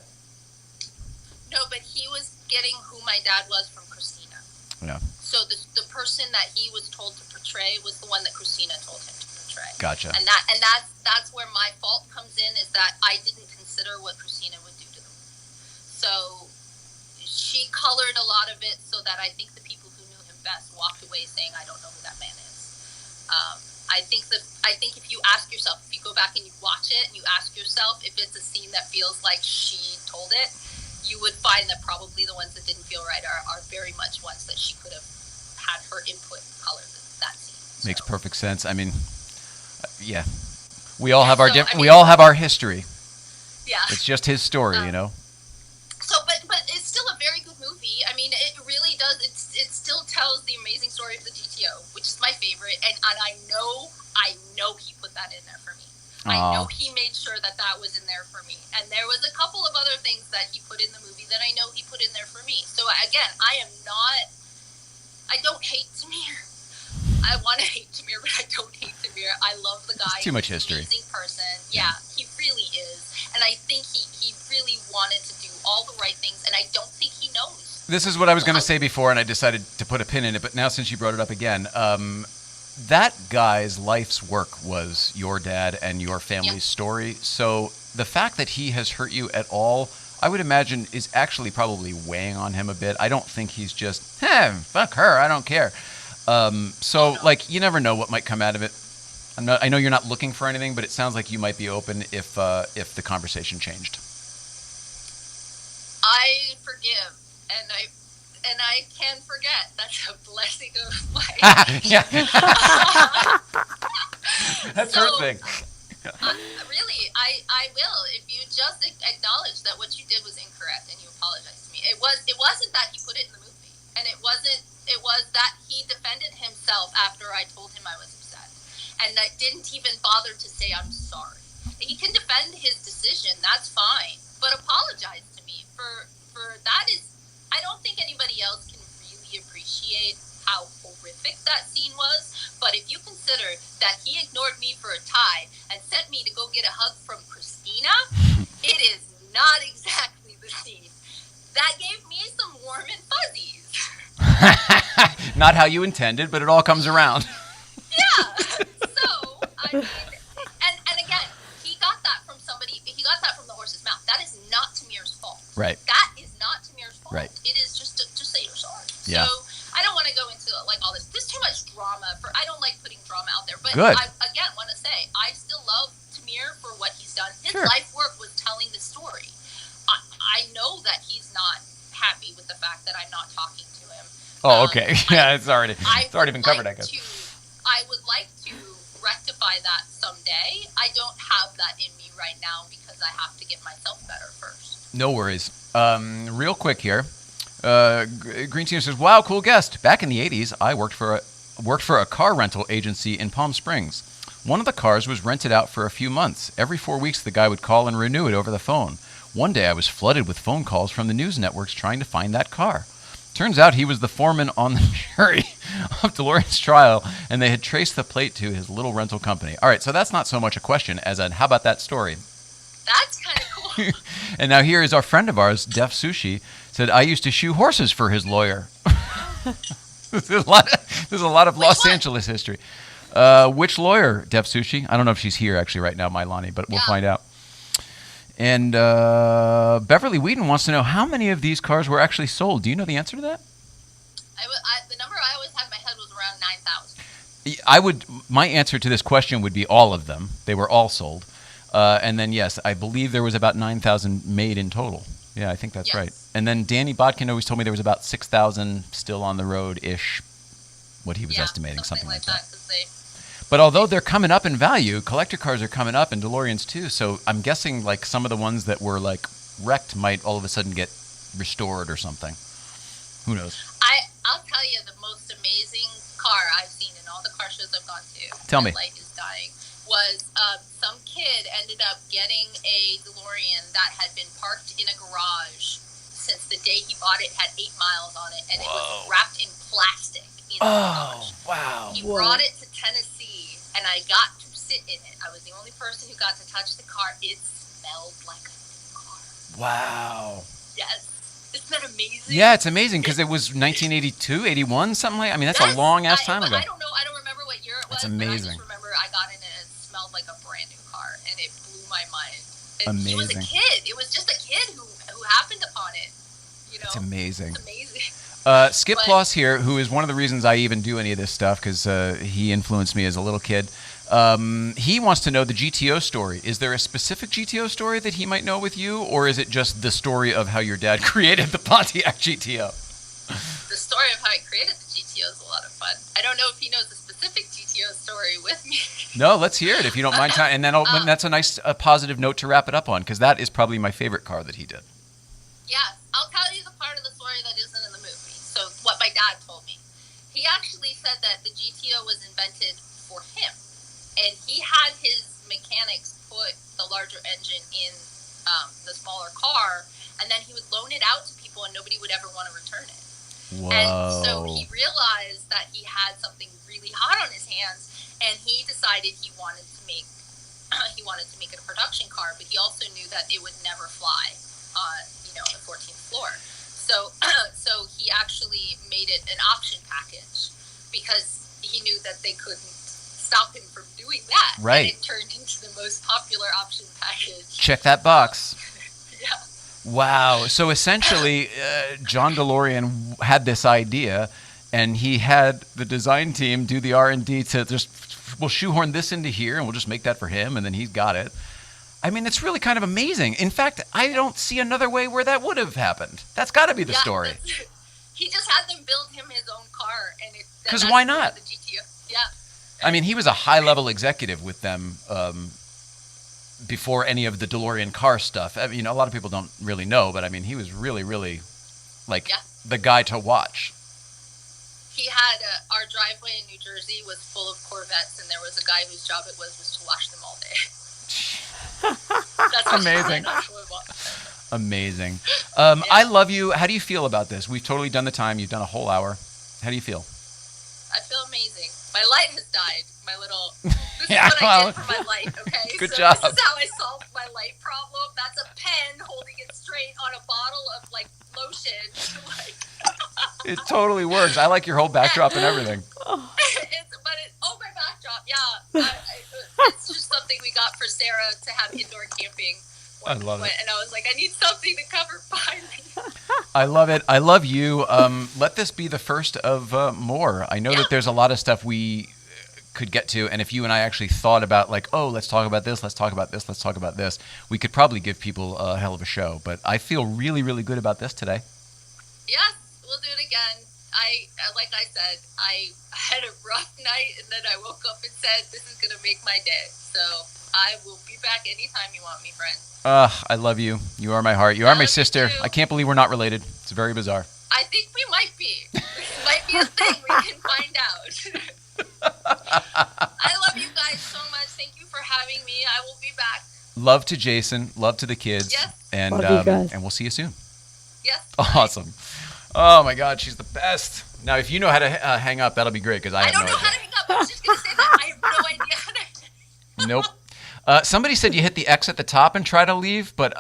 No, but he was getting who my dad was from Christina. Yeah. So the person that he was told to portray was the one that Christina told him to portray. Gotcha. And that's where my fault comes in, is that I didn't consider what Christina would do to them. So she colored a lot of it so that I think the people who knew him best walked away saying, I don't know who that man is. I think if you ask yourself, if you go back and you watch it and you ask yourself if it's a scene that feels like she told it, you would find that probably the ones that didn't feel right are very much ones that she could have had her input color that scene. So. Makes perfect sense. I mean, yeah, we all have our So, we all have our history. Yeah. It's just his story, you know. So, but it's still a very good movie. I mean, it really does. It still tells the amazing story of the GTO, which is my favorite, and I know he put that in there for me. I know he made sure that was in there for me, and there was a couple of other things that he put in the movie that I know he put in there for me. So again, I don't hate Tamir. I want to hate Tamir, but I don't hate Tamir. I love the guy. It's too much history. He's an amazing person. Yeah, he really is, and I think he really wanted to do all the right things, and I don't think he knows. This is what I was going to say before, and I decided to put a pin in it. But now, since you brought it up again, that guy's life's work was your dad and your family's story. So the fact that he has hurt you at all, I would imagine, is actually probably weighing on him a bit. I don't think he's just, fuck her, I don't care. So, like, you never know what might come out of it. I know you're not looking for anything, but it sounds like you might be open if the conversation changed. I forgive, and I can forget. That's a blessing of my Yeah. That's her thing. Really, I will. If you just acknowledge that what you did was incorrect and you apologize to me. It wasn't that he put it in the movie, and it was that he defended himself after I told him I was upset, and that didn't even bother to say I'm sorry. He can defend his decision, that's fine, but apologize to me for that is. I don't think anybody else can really appreciate how horrific that scene was, but if you consider that he ignored me for a tie and sent me to go get a hug from Christina, it is not exactly the scene. That gave me some warm and fuzzies. Not how you intended, but it all comes around. Yeah. So, I mean, and again, he got that from somebody, he got that from the horse's mouth. That is not Tamir's fault. Right. That is not Tamir's fault. Right. It is just say you're sorry. Yeah. So I don't want to go into like all this. There's too much drama. I don't like putting drama out there. But Good. I again want to say I still love Tamir for what he's done. His life work was telling the story. I know that he's not happy with the fact that I'm not talking to him. Oh, okay. Yeah, it's already been covered, I guess. I would like to rectify that someday. I don't have that in me right now because I have to get myself better first. No worries. Real quick here. Green Team says, "Wow, cool guest. Back in the 80s, I worked for a car rental agency in Palm Springs. One of the cars was rented out for a few months. Every 4 weeks, the guy would call and renew it over the phone. One day, I was flooded with phone calls from the news networks trying to find that car. Turns out he was the foreman on the jury of DeLorean's trial, and they had traced the plate to his little rental company." All right, so that's not so much a question as a how about that story? That's kind of cool. And now here is our friend of ours, Def Sushi, said, "I used to shoe horses for his lawyer." There's a lot of Los Angeles history. Which lawyer, Def Sushi? I don't know if she's here actually right now, Milani, but we'll find out. And Beverly Whedon wants to know how many of these cars were actually sold. Do you know the answer to that? The number I always had in my head was around 9,000. My answer to this question would be all of them. They were all sold. And then, yes, I believe there was about 9,000 made in total. Yeah, I think that's right. And then Danny Bodkin always told me there was about 6,000 still on the road-ish, what he was estimating, something like that. But although they're coming up in value, collector cars are coming up and DeLoreans too, so I'm guessing like some of the ones that were like wrecked might all of a sudden get restored or something. Who knows? I'll tell you the most amazing car I've seen in all the car shows I've gone to. Tell me. My light is dying. Was some kid ended up getting a DeLorean that had been parked in a garage since the day he bought it, had 8 miles on it, and it was wrapped in plastic in the garage. Wow. He brought it to Tennessee, and I got to sit in it. I was the only person who got to touch the car. It smelled like a new car. Wow. Yes. Isn't that amazing? Yeah, it's amazing because it was 1982, 81, something like. I mean, that's a long-ass time ago. I don't know. I don't remember what year it was. That's amazing. But I just remember I got in it and it smelled like a brand new car, and it blew my mind. And he was a Amazing. kid. It was just a kid who happened upon it. You know, It's amazing. It's amazing. Skip But- Ploss here, who is one of the reasons I even do any of this stuff, because he influenced me as a little kid. He wants to know the GTO story. Is there a specific GTO story that he might know with you, or is it just the story of how your dad created the Pontiac GTO? The story of how I created the GTO is a lot of fun. I don't know if he knows the specific GTO story with me. No, let's hear it if you don't mind. And then that's a nice positive note to wrap it up on, because that is probably my favorite car that he did. Yeah, I'll tell you the part of the story that isn't in the movie. So what my dad told me. He actually said that the GTO was invented for him. And he had his mechanics put the larger engine in the smaller car, and then he would loan it out to people and nobody would ever want to return it. Whoa. And so he realized that he had something really hot on his hands, and he decided he wanted to make it a production car, but he also knew that it would never fly on the 14th floor. So so he actually made it an option package because he knew that they couldn't stop him from doing that. Right. And it turned into the most popular option package. Check that box. Yeah. Wow. So essentially, John DeLorean had this idea, and he had the design team do the R&D to we'll shoehorn this into here, and we'll just make that for him, and then he's got it. I mean, it's really kind of amazing. In fact, I don't see another way where that would have happened. That's got to be the story. He just had them build him his own car, and because why not? The GTO. Yeah. I mean, he was a high-level executive with them before any of the DeLorean car stuff. I mean, a lot of people don't really know, but I mean, he was really, really the guy to watch. He had our driveway in New Jersey was full of Corvettes, and there was a guy whose job it was to wash them all day. That's amazing. Amazing. I love you. How do you feel about this? We've totally done the time. You've done a whole hour. How do you feel? I feel amazing. My light has died. My little. This is what I did for my light. Okay. Good job. This is how I solved my light problem. That's a pen holding it straight on a bottle of lotion. It totally works. I like your whole backdrop and everything. My backdrop. Yeah. It's just something we got for Sarah to have indoor camping. I love it. And I was like, I need something to cover behind me. I love it. I love you. Let this be the first of more. I know that there's a lot of stuff we could get to, and if you and I actually thought about let's talk about this, let's talk about this, let's talk about this, we could probably give people a hell of a show. But I feel really, really good about this today. Yes, we'll do it again. Like I said, I had a rough night, and then I woke up and said, this is going to make my day. So I will be back anytime you want me, friend. I love you. You are my heart. You are my sister. I can't believe we're not related. It's very bizarre. I think we might be. This might be a thing. We can find out. I love you guys so much. Thank you for having me. I will be back. Love to Jason. Love to the kids. Yes. And Love you guys. and we'll see you soon. Yes. Awesome. Oh my God, she's the best. Now, if you know how to hang up, that'll be great because I have no idea. I don't know how to hang up. I was just going to say that. I have no idea how to. Nope. Somebody said you hit the X at the top and try to leave, but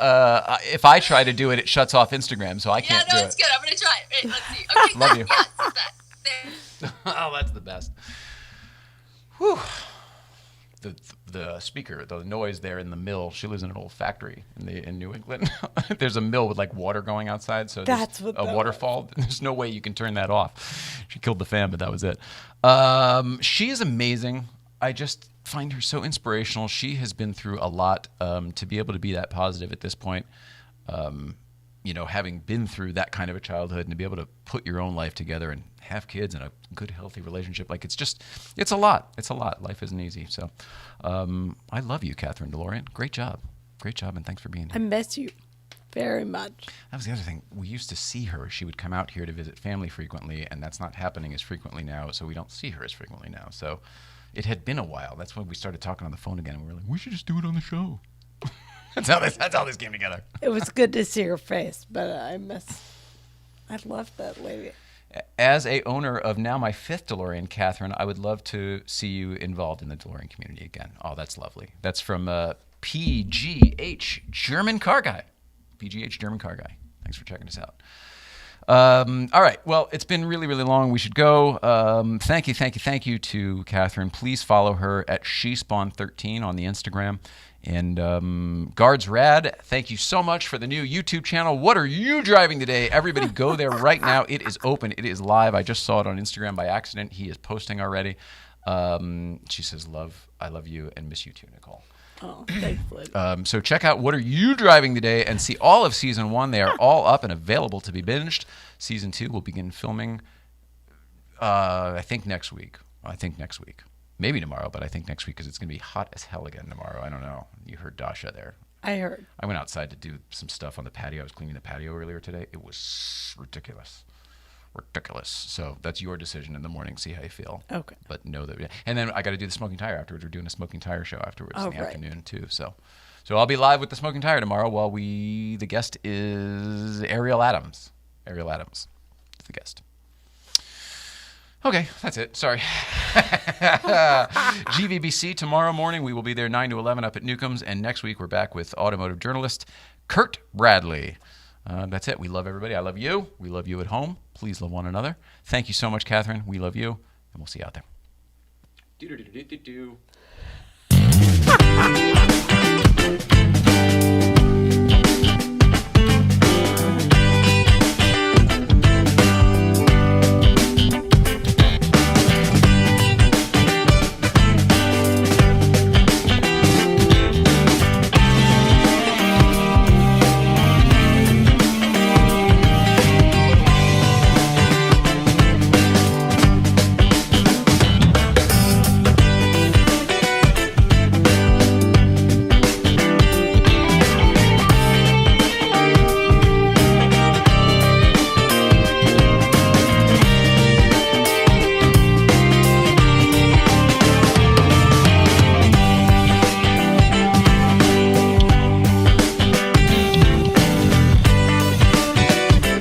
if I try to do it, it shuts off Instagram, so I can't do it. Yeah, no, it's good. I'm going to try it. Wait, let's see. Okay, Love good. you. Yes, it's that. There. Oh, that's the best. Whew. The speaker, the noise there in the mill. She lives in an old factory in New England. There's a mill with water going outside, so That's there's what a that waterfall. There's no way you can turn that off. She killed the fan, but that was it. She is amazing. I just find her so inspirational. She has been through a lot to be able to be that positive at this point. Having been through that kind of a childhood and to be able to put your own life together and have kids and a good, healthy relationship, it's a lot. It's a lot. Life isn't easy. So I love you, Kathryn DeLorean. Great job. Great job, and thanks for being here. I miss you very much. That was the other thing. We used to see her. She would come out here to visit family frequently, and that's not happening as frequently now, so we don't see her as frequently now. So it had been a while. That's when we started talking on the phone again, and we were like, we should just do it on the show. That's how this came together. It was good to see her face, but I love that lady. As a owner of now my 5th DeLorean, Kathryn, I would love to see you involved in the DeLorean community again. Oh, that's lovely. That's from PGH, German car guy. PGH, German car guy. Thanks for checking us out. All right. Well, it's been really, really long. We should go. Thank you to Kathryn. Please follow her at SheSpawn13 on the Instagram. And Guards Rad, thank you so much for the new YouTube channel. What are you driving today? Everybody go there right now. It is open. It is live. I just saw it on Instagram by accident. He is posting already. She says, I love you and miss you too, Nicole. Oh, thanks, Lynn. So check out What Are You Driving Today and see all of Season 1. They are all up and available to be binged. Season 2 will begin filming, I think next week. Maybe tomorrow, but I think next week because it's going to be hot as hell again tomorrow. I don't know. You heard Dasha there. I heard. I went outside to do some stuff on the patio. I was cleaning the patio earlier today. It was ridiculous. So that's your decision in the morning. See how you feel. Okay. But know that. And then I got to do the smoking tire afterwards. We're doing a smoking tire show afterwards in the afternoon too. So I'll be live with the smoking tire tomorrow. While the guest is Ariel Adams. Ariel Adams is the guest. Okay, that's it. Sorry. GVBC tomorrow morning. We will be there 9 to 11 up at Newcomb's. And next week we're back with automotive journalist Kurt Bradley. That's it. We love everybody. I love you. We love you at home. Please love one another. Thank you so much, Kathryn. We love you. And we'll see you out there.